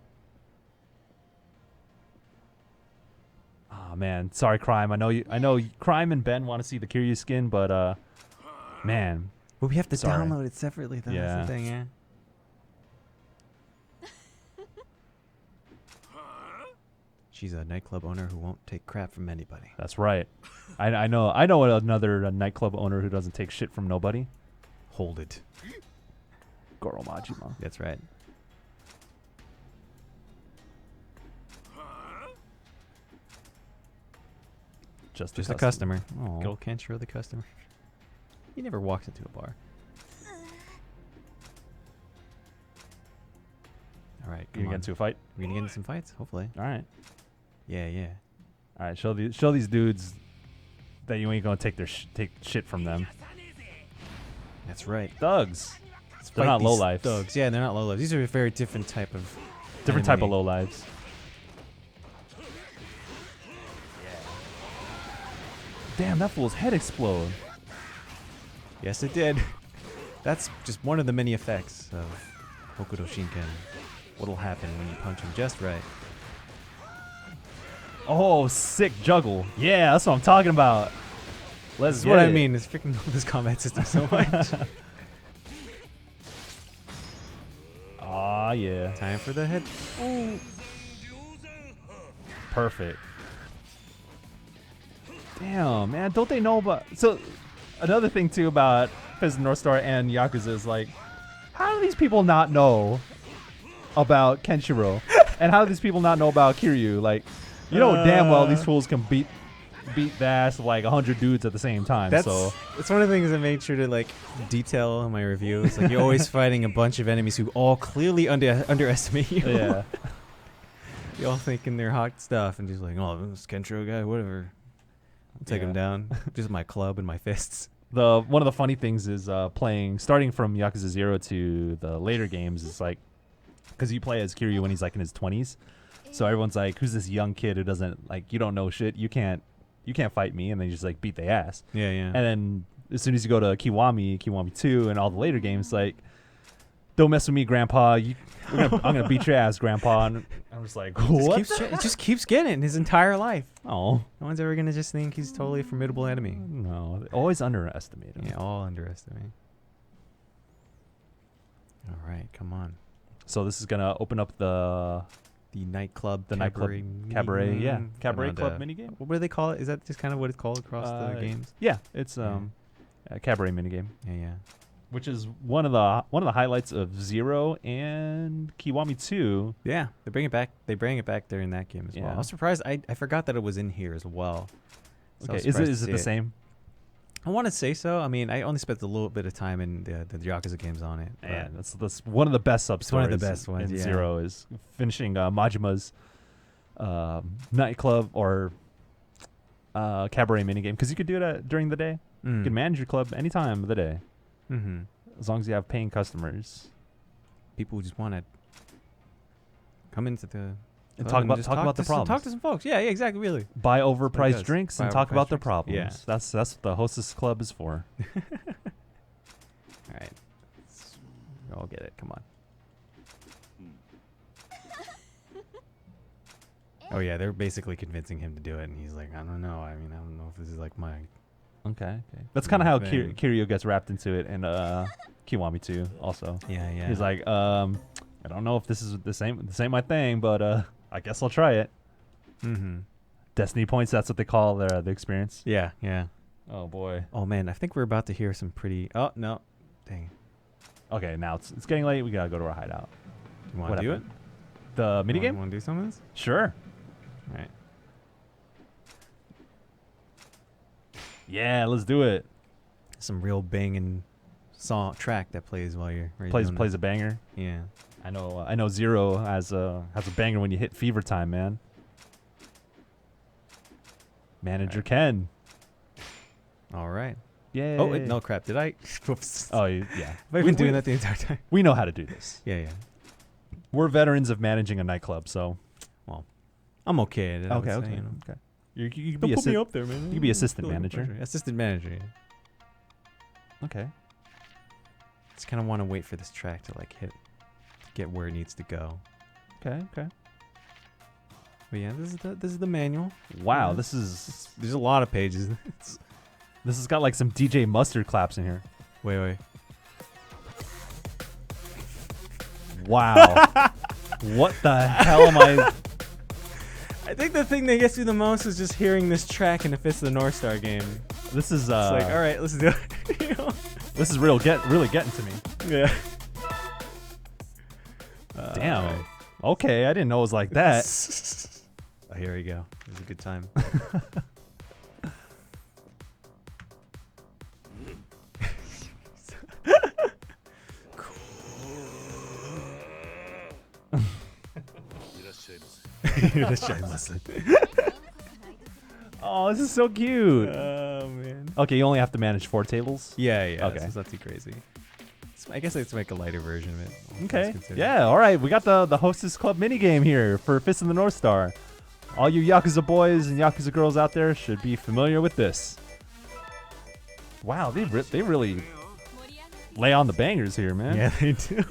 Ah, man. Sorry, Crime. I know Crime and Ben want to see the Kiryu skin, but man. Well, we have to Sorry. download it separately, though. Yeah. That's the thing, yeah. She's a nightclub owner who won't take crap from anybody. That's right. I know another nightclub owner who doesn't take shit from nobody. Hold it. Goro Majima. That's right. Just Just a customer. Aw. Good old Kenshiro, the customer. He never walks into a bar. All right, You come gonna on. get into a fight? We're gonna get into some fights, hopefully. All right. Yeah. All right. Show these dudes that you ain't gonna take take shit from them. That's right. Thugs. Let's They're fight not these lowlifes. thugs. Yeah, they're not lowlifes. These are a very different type of Type of enemy. low lives. Damn, that fool's head explode. Yes, it did. That's just one of the many effects of Hokuto Shinken. What'll happen when you punch him just right? Oh, sick juggle. Yeah, that's what I'm talking about. Let's This is get what I it. mean. Is freaking love this combat system so much. Oh yeah. Time for the head. Perfect. Damn, man. Don't they know about... So, another thing, too, about Fist of the North Star and Yakuza is, like, how do these people not know about Kenshiro? And how do these people not know about Kiryu? Like, you know damn well these fools can beat the ass of, like, 100 dudes at the same time. That's So one of the things I made sure to like detail in my review. It's like you're always fighting a bunch of enemies who all clearly underestimate you. yeah. You all thinking they're hot stuff, and just like, oh, this Kenshiro guy, whatever. I'll take him down. Just my club and my fists. One of the funny things is starting from Yakuza 0 to the later games is like, because you play as Kiryu when he's like in his 20s, so everyone's like, who's this young kid who doesn't, like, you don't know shit, you can't fight me, and then you just like beat the ass. Yeah, yeah. And then as soon as you go to Kiwami 2, and all the later games, like, don't mess with me, Grandpa. I'm gonna beat your ass, Grandpa. And I'm just like, what? It just keeps getting his entire life. Oh, No one's ever gonna just think he's totally a formidable enemy. no, always underestimate him. Yeah, all underestimate. All right, come on. So this is gonna open up the nightclub, cabaret, yeah, cabaret club minigame. What do they call it? Is that just kind of what it's called across the games? Yeah, it's a cabaret minigame, Yeah, yeah. which is one of the highlights of 0 and Kiwami 2. Yeah, they bring it back. They bring it back during that game as well. Yeah. I was surprised. I forgot that it was in here as well. So I Okay, was surprised is to it the see same? I want to say so. I mean, I only spent a little bit of time in the Yakuza games on it. Yeah, that's one of the best sub It's one of the stories best ones, in yeah. 0 is finishing Majima's nightclub or cabaret minigame, because you could do it during the day. You can manage your club any time of the day, Mm-hmm. as long as you have paying customers. People who just want to come into the And club talk just about the problems. Talk to some folks. Yeah, yeah, exactly. Really. Buy what it overpriced does. drinks Buy and talk about overpriced their drinks. problems. Yeah. That's what the Hostess Club is for. All right. We all get it. Come on. Oh yeah, they're basically convincing him to do it, and he's like, I don't know. I mean, I don't know if this is like my. Okay. That's kind of how Thing. Kiryu gets wrapped into it in Kiwami 2 also. Yeah, yeah. He's like, I don't know if this is the same my thing, but I guess I'll try it. Mm-hmm. Destiny points, that's what they call the experience. Yeah, yeah. Oh boy. Oh man, I think we're about to hear some pretty. Oh no, dang. Okay, now it's getting late. We gotta go to our hideout. You want What to do happened? The it? minigame? Want to do some of this? Sure. All right. Yeah, let's do it. Some real banging song track that plays while you're doing Plays a banger. that. Yeah. I know 0 has a banger when you hit fever time, man. Manager Ken. All right. Yay. Oh wait, no crap. Did I? Whoops. Oh yeah. I've been doing that the entire time. We know how to do this. Yeah, yeah. We're veterans of managing a nightclub, so I'm okay at it. I would say, okay. you know. Okay. You can Don't be put me up there, man. you can be assistant Feel like manager. pressure. Assistant manager. Yeah. Okay. Just kind of want to wait for this track to like get where it needs to go. Okay. But yeah, this is the manual. Wow, Yeah. There's a lot of pages. this has got like some DJ Mustard claps in here. Wait. Wow. What the hell am I? I think the thing that gets me the most is just hearing this track in the Fist of the North Star game. This is It's like, all right, let's do it. You know? This is really getting to me. Yeah. Damn. Alright. Okay, I didn't know it was like that. Oh, here we go. It was a good time. Oh, this is so cute. Oh man. Okay, you only have to manage 4 tables. Yeah. Okay. So it's not too crazy. I guess let's make a lighter version of it. all things Okay. considered. Yeah. All right. We got the Hostess Club minigame here for Fist of the North Star. All you Yakuza boys and Yakuza girls out there should be familiar with this. Wow, they really lay on the bangers here, man. Yeah, they do.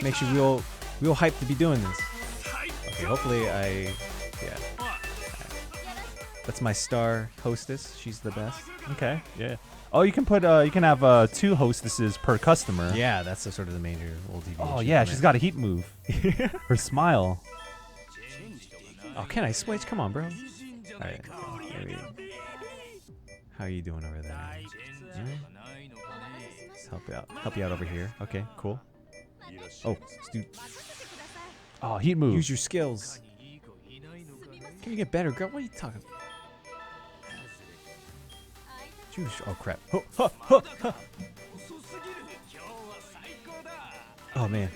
Makes you real hyped to be doing this. Okay, hopefully yeah. That's my star hostess. She's the best. Okay. Yeah. Oh, you can put you can have 2 hostesses per customer. Yeah, that's the sort of the major little deviation. Oh yeah, from she's it. got a heat move. Her smile. Oh, can I switch? Come on, bro. All right. How are you doing over there? Yeah? Help you out over here. Okay, cool. Oh, dude, Oh, heat move. use your skills. Can you get better, girl? What are you talking? Oh crap! Oh man,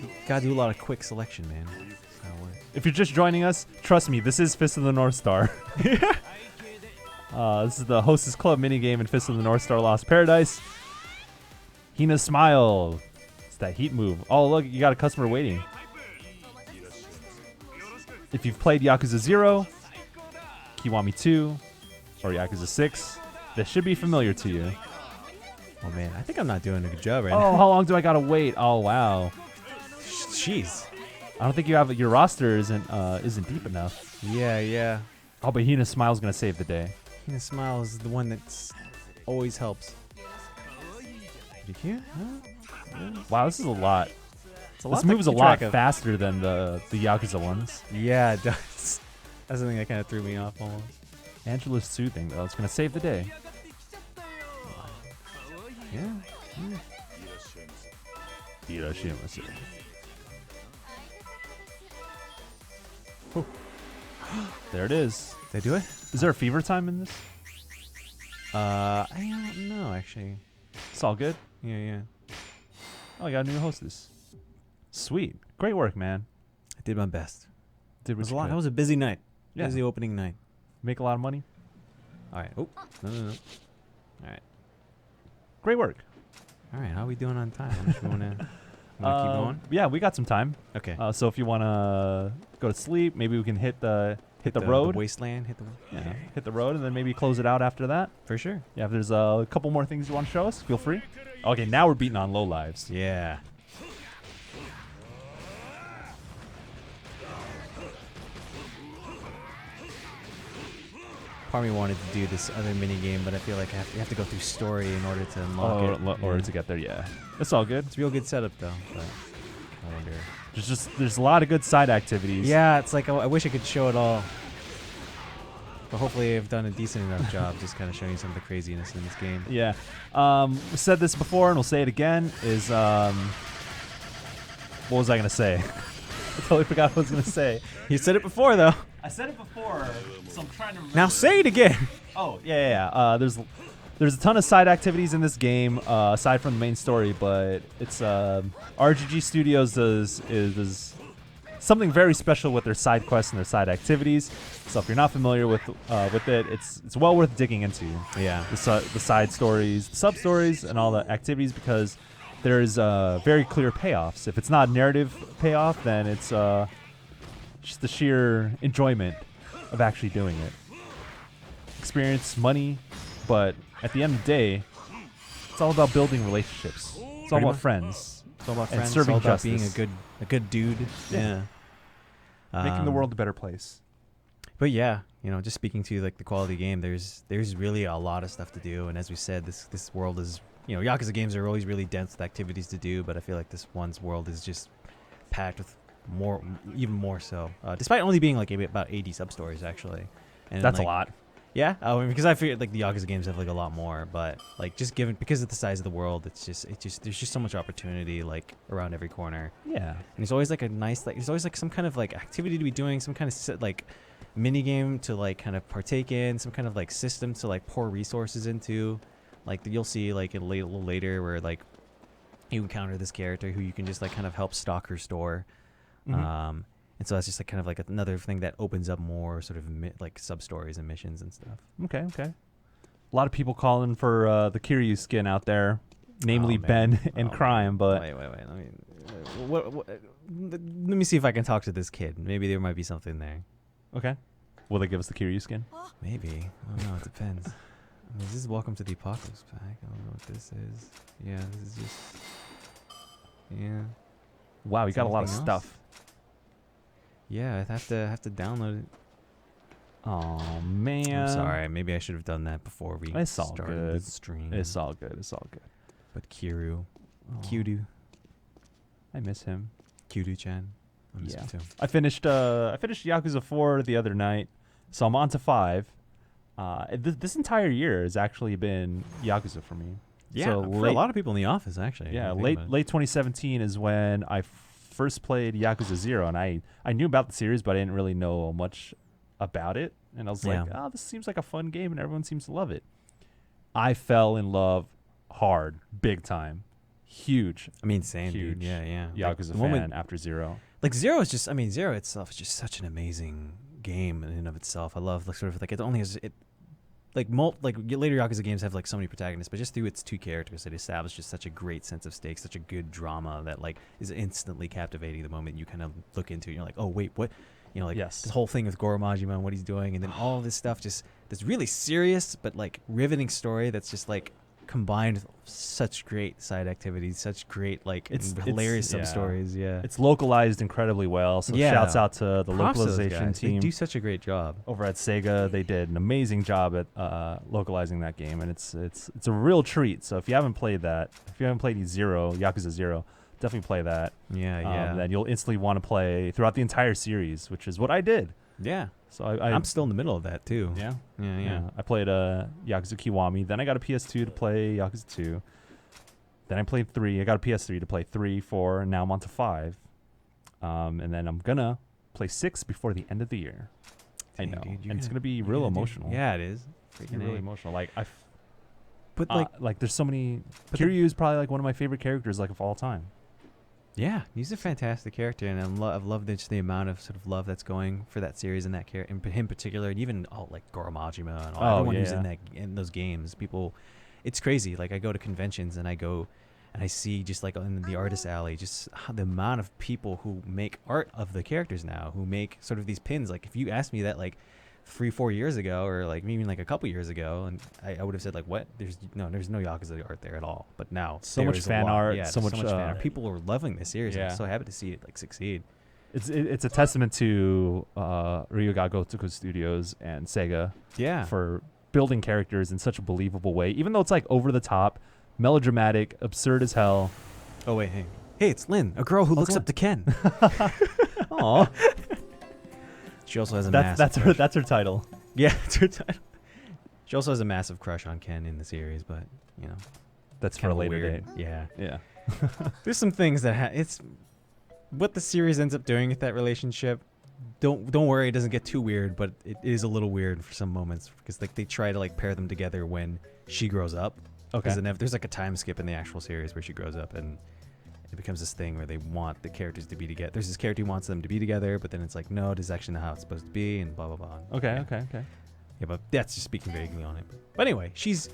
you gotta do a lot of quick selection, man. That's how it works. If you're just joining us, trust me, this is Fist of the North Star. This is the Hostess Club minigame in Fist of the North Star Lost Paradise. Hina's smile. It's that heat move. Oh, look, you got a customer waiting. If you've played Yakuza 0, Kiwami 2, or Yakuza 6, this should be familiar to you. Oh man, I think I'm not doing a good job right Oh, now. how long do I gotta wait? Oh, wow. Jeez. I don't think you have your roster isn't deep enough. Yeah. Oh, but Hina's smile's gonna save the day. Hina Smile is the one that's always helps. You can't? Huh? Wow, this is a lot. It's a This to move's a keep lot track of. faster than the Yakuza ones. Yeah, it does. That's the thing that kind of threw me off almost. Angela's soothing, though. It's gonna save the day. Yeah. There it is. Did I do it? Is there a fever time in this? I don't know actually. It's all good. Yeah. Oh, I got a new hostess. Sweet. Great work, man. I did my best. Did It what was a you lot. could. That was a busy night. Yeah. Busy opening night. Make a lot of money. All right. Oh, no. All right. Great work. All right. How are we doing on time? How much we wanna keep going? Yeah, we got some time. Okay. So if you wanna go to sleep, maybe we can hit the road. The wasteland. Hit the Yeah, hit the road, and then maybe close it out after that. for sure. Yeah, if there's a couple more things you want to show us, feel free. Okay, now we're beating on low lives. Yeah. Part of me wanted to do this other mini game, but I feel like you have to go through story in order to unlock it. Or Yeah. to get there, yeah. It's all good. It's a real good setup though. But I wonder. There's a lot of good side activities. Yeah, it's like I wish I could show it all. But hopefully I've done a decent enough job just kind of showing you some of the craziness in this game. Yeah. We said this before, and we'll say it again. What was I gonna say? I totally forgot what I was gonna say. You said it before though. I said it before, so I'm trying to remember. Now say it again. Oh, yeah. There's a ton of side activities in this game aside from the main story, but it's RGG Studios does something very special with their side quests and their side activities. So if you're not familiar with it, it's well worth digging into. Yeah. The side stories, the sub stories, and all the activities, because there's very clear payoffs. If it's not narrative payoff, then it's just the sheer enjoyment of actually doing it. Experience, money, but at the end of the day, it's all about building relationships. It's all Pretty about much. friends. It's all about And friends. serving it's all about justice. being a good dude. Yeah. Making the Um, world a better place. But yeah, just speaking to like the quality of the game, there's really a lot of stuff to do, and as we said, this world is Yakuza games are always really dense with activities to do, but I feel like this one's world is just packed with even more so, despite only being like about 80 sub stories actually. And That's like, a lot. Yeah, because I figured like the Yakuza games have like a lot more, but like just because of the size of the world, there's just so much opportunity like around every corner. Yeah. And there's always like there's always like some kind of like activity to be doing, some kind of like mini game to like kind of partake in, some kind of like system to like pour resources into. Like you'll see like a little later where like you encounter this character who you can just like kind of help stock her store. Mhm. And so that's just like kind of like another thing that opens up more sort of like sub stories and missions and stuff. Okay. A lot of people calling for the Kiryu skin out there, namely Oh, man. Ben and Oh, Crime, but wait. Let me see if I can talk to this kid. Maybe there might be something there. okay. Will they give us the Kiryu skin? Maybe. I don't know. It depends. This is Welcome to the Apocalypse Pack. I don't know what this is. Yeah, this is just. Yeah. Wow, you Is got a lot of anything else? stuff. Yeah, I have to download it. Oh man. I'm sorry. Maybe I should have done that before we It's all started good. the stream. It's all good. It's all good. But Kiryu, Aw, I miss him. Kiryu-chan. I miss Yeah. him too. I finished Yakuza 4 the other night, so I'm on to 5. This entire year has actually been Yakuza for me. Yeah, So for a lot of people in the office, actually. Yeah, when you think late about it. late 2017 is when I first played Yakuza 0, and I knew about the series, but I didn't really know much about it. And I was like, Yeah. oh, this seems like a fun game, and everyone seems to love it. I fell in love hard, big time, huge I mean, same, huge dude. Yeah, yeah. Yakuza the fan moment, after 0. like Zero is just, I mean, Zero itself is just such an amazing game in and of itself. I love like sort of like it only has it. Like later Yakuza games have like so many protagonists, but just through its two characters, it establishes such a great sense of stakes, such a good drama that like is instantly captivating the moment you kind of look into it. You're like, oh wait, what? You know, like Yes. this whole thing with Goro Majima and what he's doing, and then all this stuff, just this really serious but like riveting story that's just like combined with such great side activities, such great like hilarious yeah. sub stories. Yeah, It's localized incredibly well, so Yeah. shouts out to the Props to those localization guys. team They do such a great job. over at Sega. They did an amazing job at localizing that game, and it's a real treat. So if you haven't played that, if you haven't played Yakuza 0, definitely play that. Yeah, yeah, Then you'll instantly want to play throughout the entire series, which is what I did. yeah. So I I'm still in the middle of that too. yeah. Yeah. I played Yakuza Kiwami. Then I got a PS2 to play Yakuza 2. Then I played 3. I got a PS3 to play 3, 4, and now I'm on to 5. And then I'm gonna play 6 before the end of the year. Dang, I know, dude, and it's gonna be real emotional. Yeah, it is. It's gonna be really emotional. Like But like there's so many. But Kiryu is probably like one of my favorite characters like of all time. yeah, he's a fantastic character, and I've loved just the amount of sort of love that's going for that series and that character, in him particular, and even all like Goro Majima and all, everyone who's in those games. People, it's crazy. Like I go to conventions and I see just like in the artist alley, just the amount of people who make art of the characters now, who make sort of these pins. Like if you asked me that like 3-4 years ago, or like even like a couple years ago, and I would have said like, what? There's no Yakuza art there at all. But now So there much is a fan lot. art, Yeah, so there's much, fan art. People are loving this series. yeah. I'm so happy to see it like succeed. It's a testament to Ryuga Gotoku Studios and Sega Yeah. for building characters in such a believable way, even though it's like over the top, melodramatic, absurd as hell. Oh wait, hey, it's Lynn, a girl who Oh, it's looks up to Ken. Aw, She also has a that's her title. Yeah, that's her title. She also has a massive crush on Ken in the series, but you know, That's for a kinda later weird. date. Yeah. Yeah. There's some things that it's what the series ends up doing with that relationship. Don't worry, it doesn't get too weird, but it is a little weird for some moments because like they try to like pair them together when she grows up. Okay. Because there's like a time skip in the actual series where she grows up and it becomes this thing where they want the characters to be together. There's this character who wants them to be together, but then it's like, no, this is actually not how it's supposed to be, and blah blah blah. Okay. Yeah. Okay. Yeah, but that's just speaking vaguely on it. But anyway, she's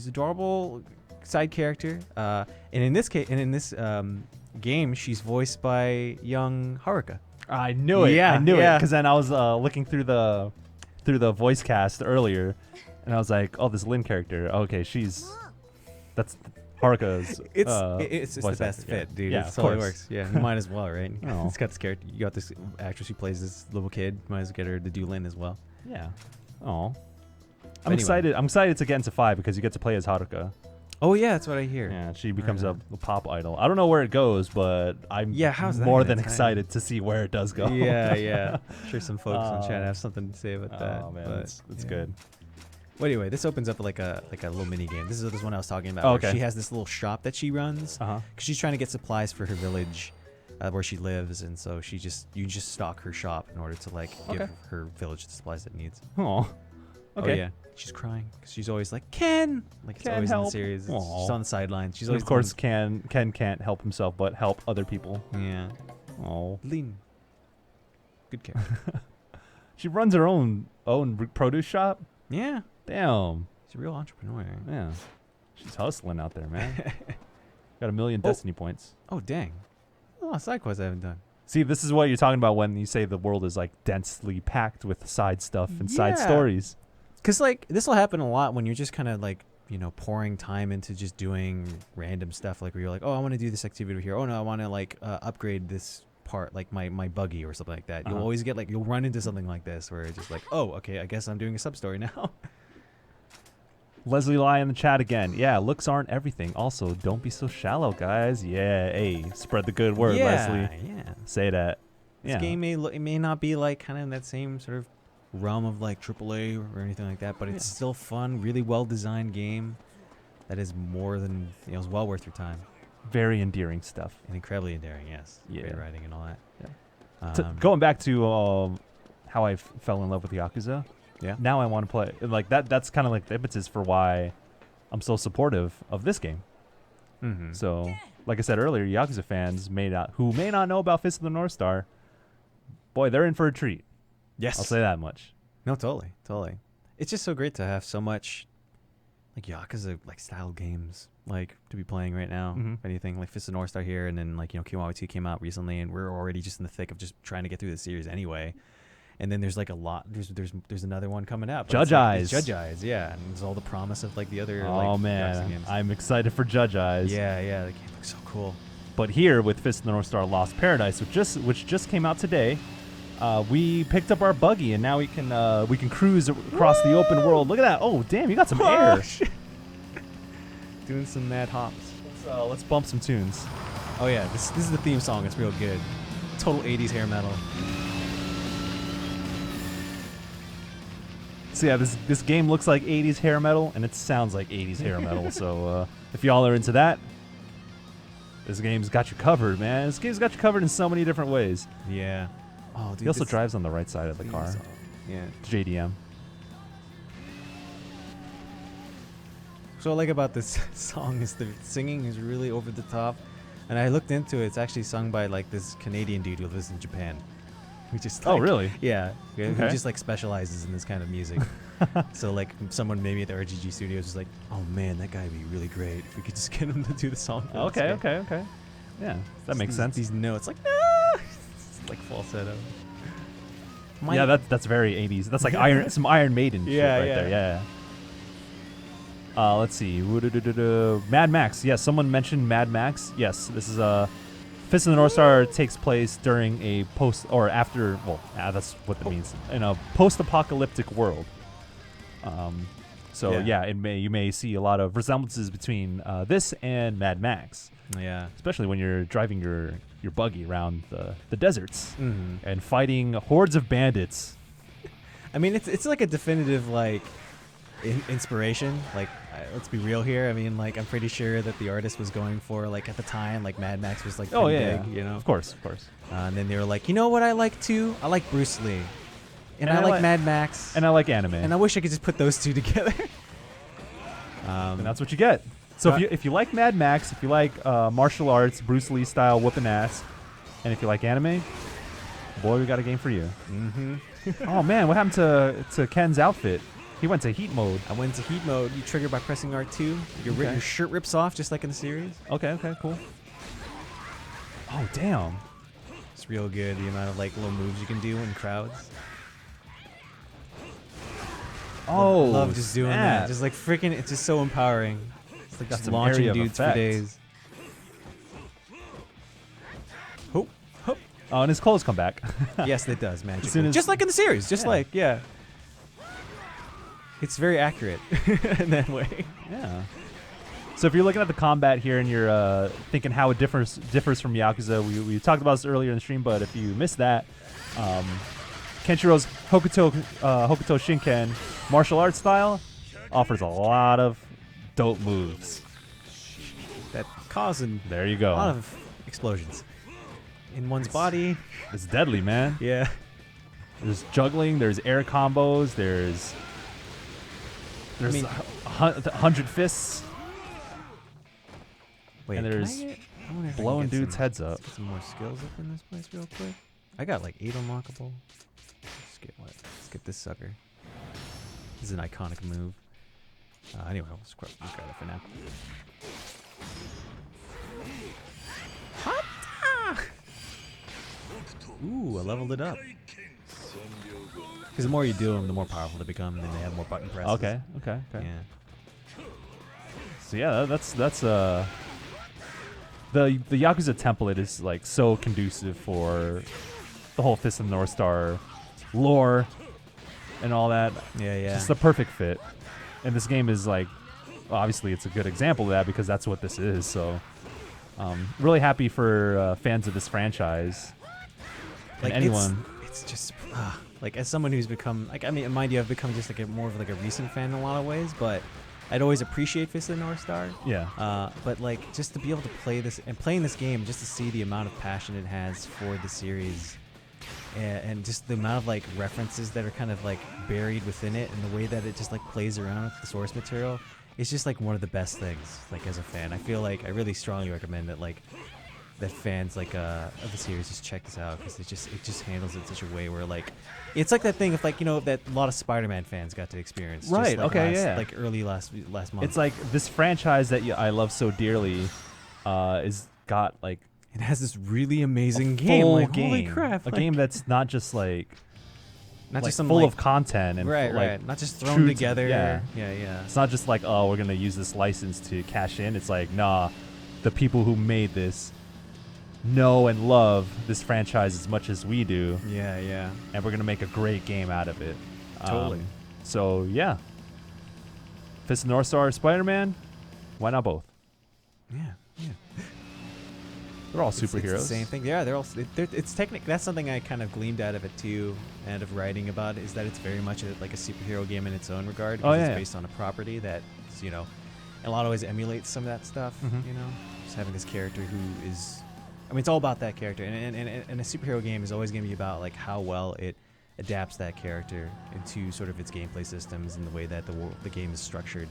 adorable side character. And in this case, game, she's voiced by young Haruka. I knew it. Yeah, I knew it yeah. because then I was looking through the voice cast earlier, and I was like, "Oh, this Lin character. Okay, that's Haruka's." It's the voice best actor, yeah. fit, dude. Yeah, It's of totally course. works. Yeah, you might as well, right? Oh. It's got this character. You got this actress who plays this little kid. Might as well get her to do Lin as well. Yeah. Oh. I'm Anyway. excited. I'm excited to get into 5 because you get to play as Haruka. Oh yeah, that's what I hear. Yeah, she becomes Right a pop idol. I don't know where it goes, but I'm how's that more gonna than tie in? excited to see where it does go. Yeah. I'm sure some folks in chat Oh. have something to say about that. Oh man, but, it's yeah. good. Well, anyway, this opens up like a little mini game. This is one I was talking about. Oh, where okay. She has this little shop that she runs Uh huh. because she's trying to get supplies for her village, where she lives, and so you just stock her shop in order to like give Okay. her village the supplies it needs. Oh. Okay. Oh yeah, she's crying because she's always like Ken, like it's Ken, always in the help. series. Aw. She's on the sidelines. She's And always of course, Ken can't help himself but help other people. yeah, Oh. Lean. Good character. She runs her own produce shop. Yeah, Damn. she's a real entrepreneur. Yeah. She's hustling out there, man. Got 1 million Oh. Destiny points. Oh dang, a lot of side quests I haven't done. See, this is what you're talking about when you say the world is like densely packed with side stuff and side Yeah. stories. Because, like, this will happen a lot when you're just kind of, like, you know, pouring time into just doing random stuff. Like, where you're like, oh, I want to do this activity over here. Oh, no, I want to, like, upgrade this part, like my buggy or something like that. You'll Uh-huh. always get like, you'll run into something like this where it's just like, oh, okay, I guess I'm doing a sub story now. Leslie Lai in the chat again. Yeah, looks aren't everything. Also, don't be so shallow, guys. Yeah, hey, spread the good word, Leslie. Yeah. Say that. This Yeah. game it may not be like kind of in that same sort of realm of like AAA or anything like that, but it's Yeah. still fun, really well designed game that is more than, you know, is well worth your time. Very endearing stuff. And incredibly endearing, yes. Yeah. Great writing and all that. So going back to how I fell in love with Yakuza. Yeah. Now I want to play like that. That's kind of like the impetus for why I'm so supportive of this game. Mm-hmm. So, like I said earlier, Yakuza fans who may not know about Fist of the North Star, boy, they're in for a treat. Yes. I'll say that much. No, totally. It's just so great to have so much like Yakuza like style games like to be playing right now. Mhm. If anything, like Fist of the North Star here, and then like, you know, Kiwami 2 came out recently, and we're already just in the thick of just trying to get through the series anyway. And then there's like a lot. There's another one coming out. but Judge it's like- Eyes. it's Judge Eyes, yeah. And there's all the promise of like the other. Oh like, Yakuza man, games. I'm excited for Judge Eyes. Yeah. The game looks so cool. But here with Fist of the North Star Lost Paradise, which just came out today, we picked up our buggy and now we can cruise across the open world. Look at that! Oh damn, you got some air. Doing some mad hops. Let's bump some tunes. Oh yeah, this is the theme song. It's real good. Total 80s hair metal. So yeah, this game looks like 80s hair metal and it sounds like 80s hair metal. So if y'all are into that, this game's got you covered, man. This game's got you covered in so many different ways. Yeah. Oh, dude. He also this drives on the right side of the theme car. song. Yeah. JDM. So what I like about this song is the singing is really over the top, and I looked into it. It's actually sung by like this Canadian dude who lives in Japan, who just Oh like, really? yeah, who Okay. just like specializes in this kind of music. So like someone maybe at the RGG studios is like, oh man, that guy would be really great if we could just get him to do the song. for us." Okay. Yeah, that makes These- sense. These notes like ah! It's like falsetto. Yeah, that's very 80s. That's like some Iron Maiden shit Yeah, right yeah. there. Yeah. Let's see. Mad Max. Yes, someone mentioned Mad Max. Yes, this is Fist of the North Star takes place during a post or after. Well, that's what that means in a post-apocalyptic world. So Yeah. you may see a lot of resemblances between this and Mad Max, Yeah. especially when you're driving your buggy around the deserts Mm-hmm. and fighting hordes of bandits. I mean, it's like a definitive like inspiration. Like, let's be real here. I mean, like, I'm pretty sure that the artist was going for like at the time, like Mad Max was like pretty big, you know. Of course. And then they were like, you know what I like too? I like Bruce Lee, and And I I like like- Mad Max, And I like anime. and I wish I could just put those two together. And that's what you get. So if you like Mad Max, if you like martial arts, Bruce Lee style whooping ass, and if you like anime, boy, we got a game for you. Mm-hmm. Oh man, what happened to Ken's outfit? He went to heat mode. I went into heat mode. You trigger by pressing R2. Okay. Your shirt rips off just like in the series. Okay, cool. Oh damn. It's real good. The amount of like little moves you can do in crowds. Oh, Love just doing snap. that. Just like freaking, it's just so empowering. It's like Got just some launching area of dudes for effect. days. Hoop, hoop. Oh, and his clothes come back. Yes, it does, magically. soon as- just like in the series. Just Yeah. like, yeah. It's very accurate in that way. Yeah. So if you're looking at the combat here and you're thinking how it differs from Yakuza, we talked about this earlier in the stream, but if you missed that, Kenshiro's Hokuto Shinken martial arts style offers a lot of dope moves. That causing There you a go. lot of explosions in one's body. It's deadly, man. Yeah. There's juggling, there's air combos, there's I mean- 100 fists, Wait, and can I there's get- I wonder if I can blowing get dudes' some- heads up. Get some more skills up in this place real quick. I got like 8 unlockable. Let's get this sucker. This is an iconic move. Anyway, we'll scrub it for now. Ooh, I leveled it up. Because the more you do them, the more powerful they become, and then they have more button presses. Okay. Yeah. So yeah, that's the Yakuza template is like so conducive for the whole Fist of the North Star lore and all that. Yeah, yeah. It's the perfect fit. And this game is like, obviously it's a good example of that because that's what this is. So really happy for fans of this franchise. Like and anyone. It's just like as someone who's become like, I mean, mind you, I've become just like more of like a recent fan in a lot of ways, but I'd always appreciate Fist of the North Star. Yeah. But like just to be able to play this and playing this game, just to see the amount of passion it has for the series, and just the amount of like references that are kind of like buried within it, and the way that it just like plays around with the source material, it's just like one of the best things. Like as a fan, I feel like I really strongly recommend that that fans like of the series just check this out, because it just handles it in such a way where like it's like that thing of like, you know, that a lot of Spider-Man fans got to experience. Right. Just like Okay. Yeah. Like early last month. It's like this franchise that I love so dearly is got like it has this really amazing a game. full Like, game. holy crap! A like, game that's not just like not like just some full like, of content and right, like right. Not just thrown true to- together. yeah. Yeah. It's not just like, oh, we're gonna use this license to cash in. It's like, nah, the people who made this know and love this franchise as much as we do, Yeah. and we're gonna make a great game out of it. Totally. So yeah, Fist of the North Star, Spider-Man, why not both? Yeah. They're all It's superheroes. the same thing. Yeah, they're all. It's technical. That's something I kind of gleaned out of it too, and of writing about it, is that it's very much like a superhero game in its own regard. Because it's based on a property that, you know, in a lot of ways emulates some of that stuff. Mhm. You know, just having this character who is, I mean, it's all about that character, and a superhero game is always going to be about like how well it adapts that character into sort of its gameplay systems and the way that the game is structured.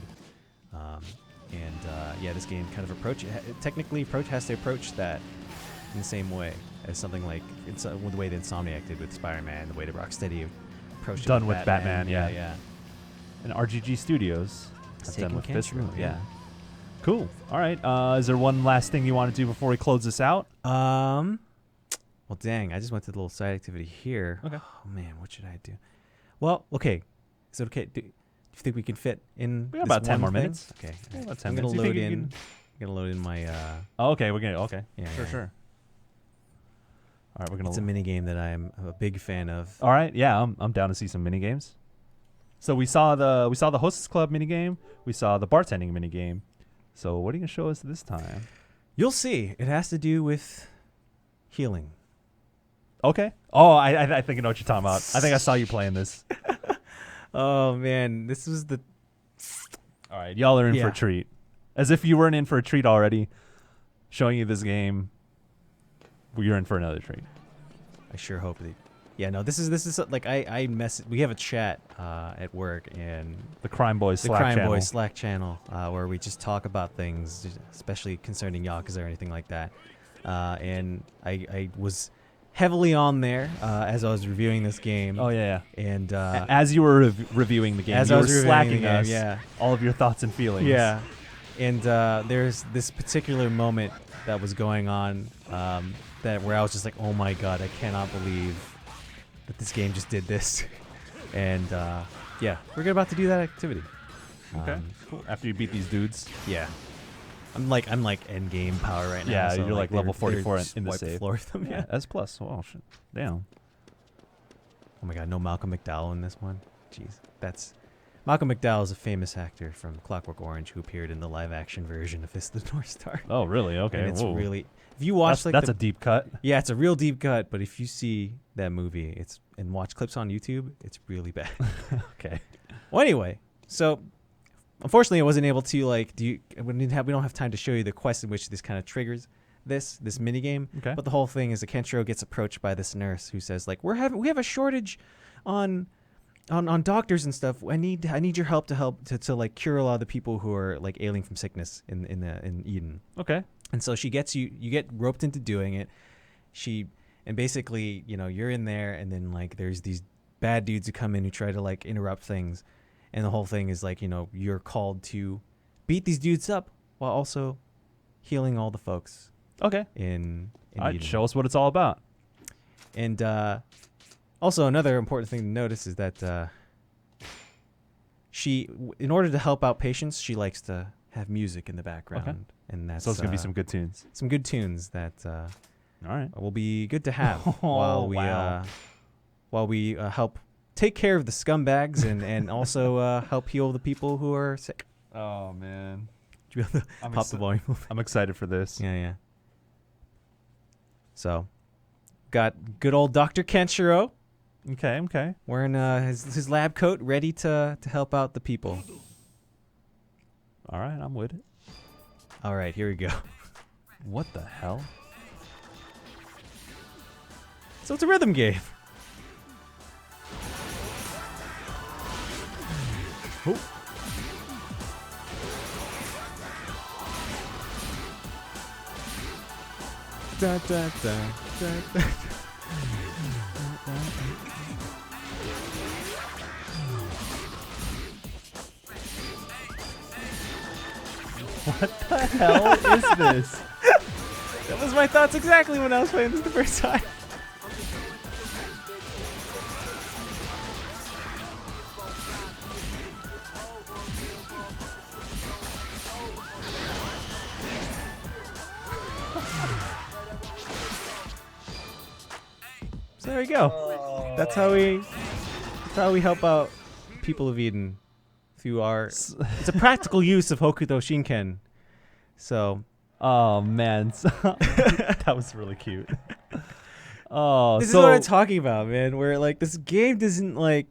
Yeah, this game kind of has to approach that in the same way as something like the way that Insomniac did with Spider-Man, the way that Rocksteady approached Done it with Batman, yeah. And RGG Studios have Taking done with Fist. Kenshiro, Yeah. Cool. All right. Is there one last thing you want to do before we close this out? Well, dang, I just went to the little side activity here. Okay. Oh man, what should I do? Well, okay. Is it okay? Do you think we can fit in? We got this about 10 one more thing? minutes. Okay. Yeah, about 10 I'm gonna minutes. You load think you in. can- I'm gonna load in my. Oh, okay. Okay. Yeah, Sure. yeah. Sure. All right. We're gonna. It's a mini game that I'm a big fan of. All right. Yeah. I'm down to see some mini games. So we saw the Hostess Club mini game. We saw the bartending mini game. So what are you gonna show us this time? You'll see. It has to do with healing. Okay. Oh, I think I know what you're talking about. I think I saw you playing this. Oh man, this was the. All right, y'all are in for Yeah. a treat. As if you weren't in for a treat already. Showing you this game, well, you're in for another treat. I sure hope that. Yeah, no. This is like we have a chat at work, and The Crime Boys the Slack Crime channel. Boys Slack channel, where we just talk about things, especially concerning Yakuza or anything like that. And I was heavily on there as I was reviewing this game. Oh yeah. And As you were reviewing the game, as you I were was reviewing slacking the game, us yeah. all of your thoughts and feelings. Yeah. And there's this particular moment that was going on where I was just like, oh my god, I cannot believe that this game just did this. And yeah, we're about to do that activity. Okay. Cool. After you beat these dudes. Yeah. I'm like end game power right now. Yeah, so you're like level they're 44 just in the wipe save. floor with them. Yeah. S plus. Oh shit. Damn. Oh my god, no Malcolm McDowell in this one. Jeez, Malcolm McDowell is a famous actor from Clockwork Orange who appeared in the live-action version of Fist of the North Star. Oh really? Okay. And it's Whoa. really, if you watch that's a deep cut. yeah, it's a real deep cut. But if you see that movie, and watch clips on YouTube, it's really bad. Okay. Well, anyway, so unfortunately, I wasn't able to we don't have time to show you the quest in which this kind of triggers this mini game. Okay. But the whole thing is that Kenshiro gets approached by this nurse who says like, we have a shortage on doctors and stuff. I need your help to like cure a lot of the people who are like ailing from sickness in Eden. Okay. And so she gets you get roped into doing it. And basically, you know, you're in there, and then like there's these bad dudes who come in who try to like interrupt things. And the whole thing is like, you know, you're called to beat these dudes up while also healing all the folks Okay. in All right. Eden. Show us what it's all about. And also another important thing to notice is that in order to help out patients, she likes to have music in the background, and that's So it's gonna be some good tunes. some good tunes that All right. will be good to have Oh, while we help take care of the scumbags and also help heal the people who are sick. Oh man. Do you have to pop the volume? I'm excited for this. Yeah. So, got good old Dr. Kenshiro Okay. wearing his lab coat, ready to help out the people. All right, I'm with it. All right, here we go. What the hell? So it's a rhythm game. Oh. Da, da, da, da, da. What the hell is this? That was my thoughts exactly when I was playing this the first time. So there you go. That's how we help out people of Eden through our. It's a practical use of Hokuto Shinken. So. Oh man, that was really cute. Oh, This is what I'm talking about, man. Where like this game doesn't like.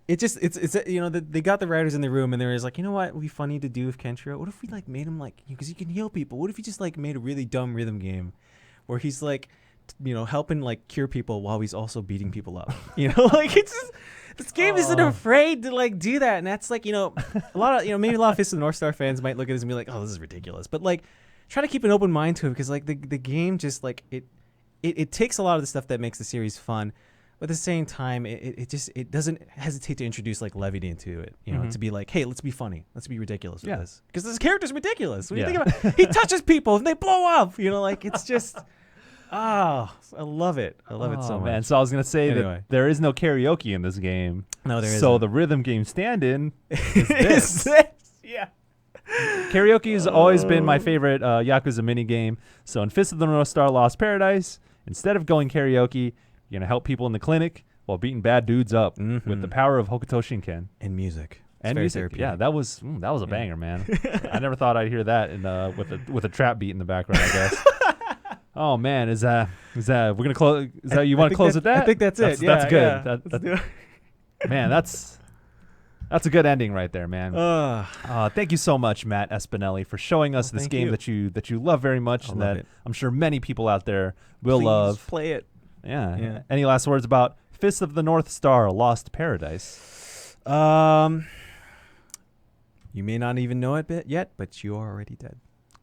It's they got the writers in the room and they was like, you know what would be funny to do with Kenshiro? What if we like made him like, because he can heal people. What if he just like made a really dumb rhythm game, where he's like, helping like cure people while he's also beating people up. Like it's just, this game isn't afraid to like do that, and that's like a lot of maybe a lot of Fist of the North Star fans might look at this and be like, oh, this is ridiculous, but like try to keep an open mind to it, because like the game just like it takes a lot of the stuff that makes the series fun, but at the same time it doesn't hesitate to introduce like levity into it, to be like, hey, let's be funny, let's be ridiculous with this, because this character's ridiculous. What do you think about it? He touches people and they blow up, like it's just I love it. I love it so much. Man, so I was gonna say that there is no karaoke in this game. No, there isn't. So the rhythm game stand-in is this. Yeah. Karaoke has always been my favorite Yakuza minigame. So in Fist of the North Star Lost Paradise, instead of going karaoke, you're gonna help people in the clinic while beating bad dudes up with the power of Hokuto Shinken And music. and music. Yeah, that was a banger, man. I never thought I'd hear that with a trap beat in the background, I guess. Oh man, is that we're gonna close? Is that you want to close with that? I think that's it. That's good. Yeah. Let's do it. Man, that's a good ending right there, man. Thank you so much, Matt Espinelli, for showing us this game that you love very much, and that I'm sure many people out there will love. Play it. Yeah. Any last words about Fist of the North Star Lost Paradise? You may not even know it yet, but you are already dead.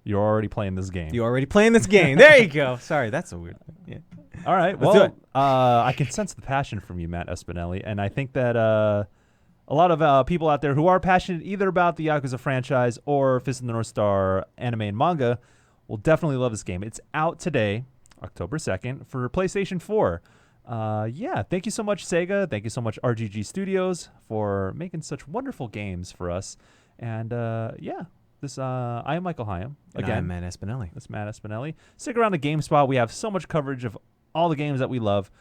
You're already playing this game. You're already playing this game. There you go. Sorry, that's so weird. Yeah. All right. Let's do it. I can sense the passion from you, Matt Espinelli, and I think that a lot of people out there who are passionate either about the Yakuza franchise or Fist of the North Star anime and manga will definitely love this game. It's out today, October 2nd, for PlayStation 4. Thank you so much, Sega. Thank you so much, RGG Studios, for making such wonderful games for us. And I am Michael Hyam. Again, I'm Matt Espinelli. That's Matt Espinelli. Stick around to GameSpot. We have so much coverage of all the games that we love.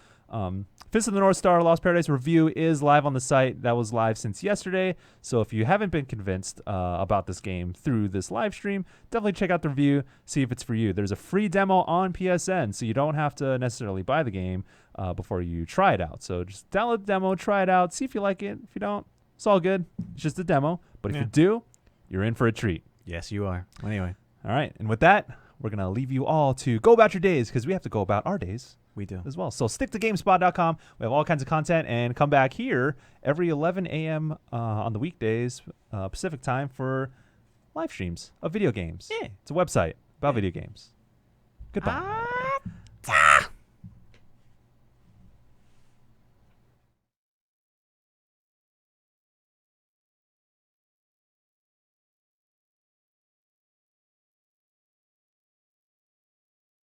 Fist of the North Star Lost Paradise review is live on the site. That was live since yesterday. So if you haven't been convinced about this game through this live stream, definitely check out the review, see if it's for you. There's a free demo on PSN, so you don't have to necessarily buy the game before you try it out. So just download the demo, try it out, see if you like it. If you don't, it's all good. It's just a demo. But if you do, you're in for a treat. Yes, you are. Anyway. All right. And with that, we're going to leave you all to go about your days, because we have to go about our days. We do. As well. So stick to GameSpot.com. We have all kinds of content, and come back here every 11 a.m. On the weekdays, Pacific time, for live streams of video games. Yeah. It's a website about video games. Goodbye.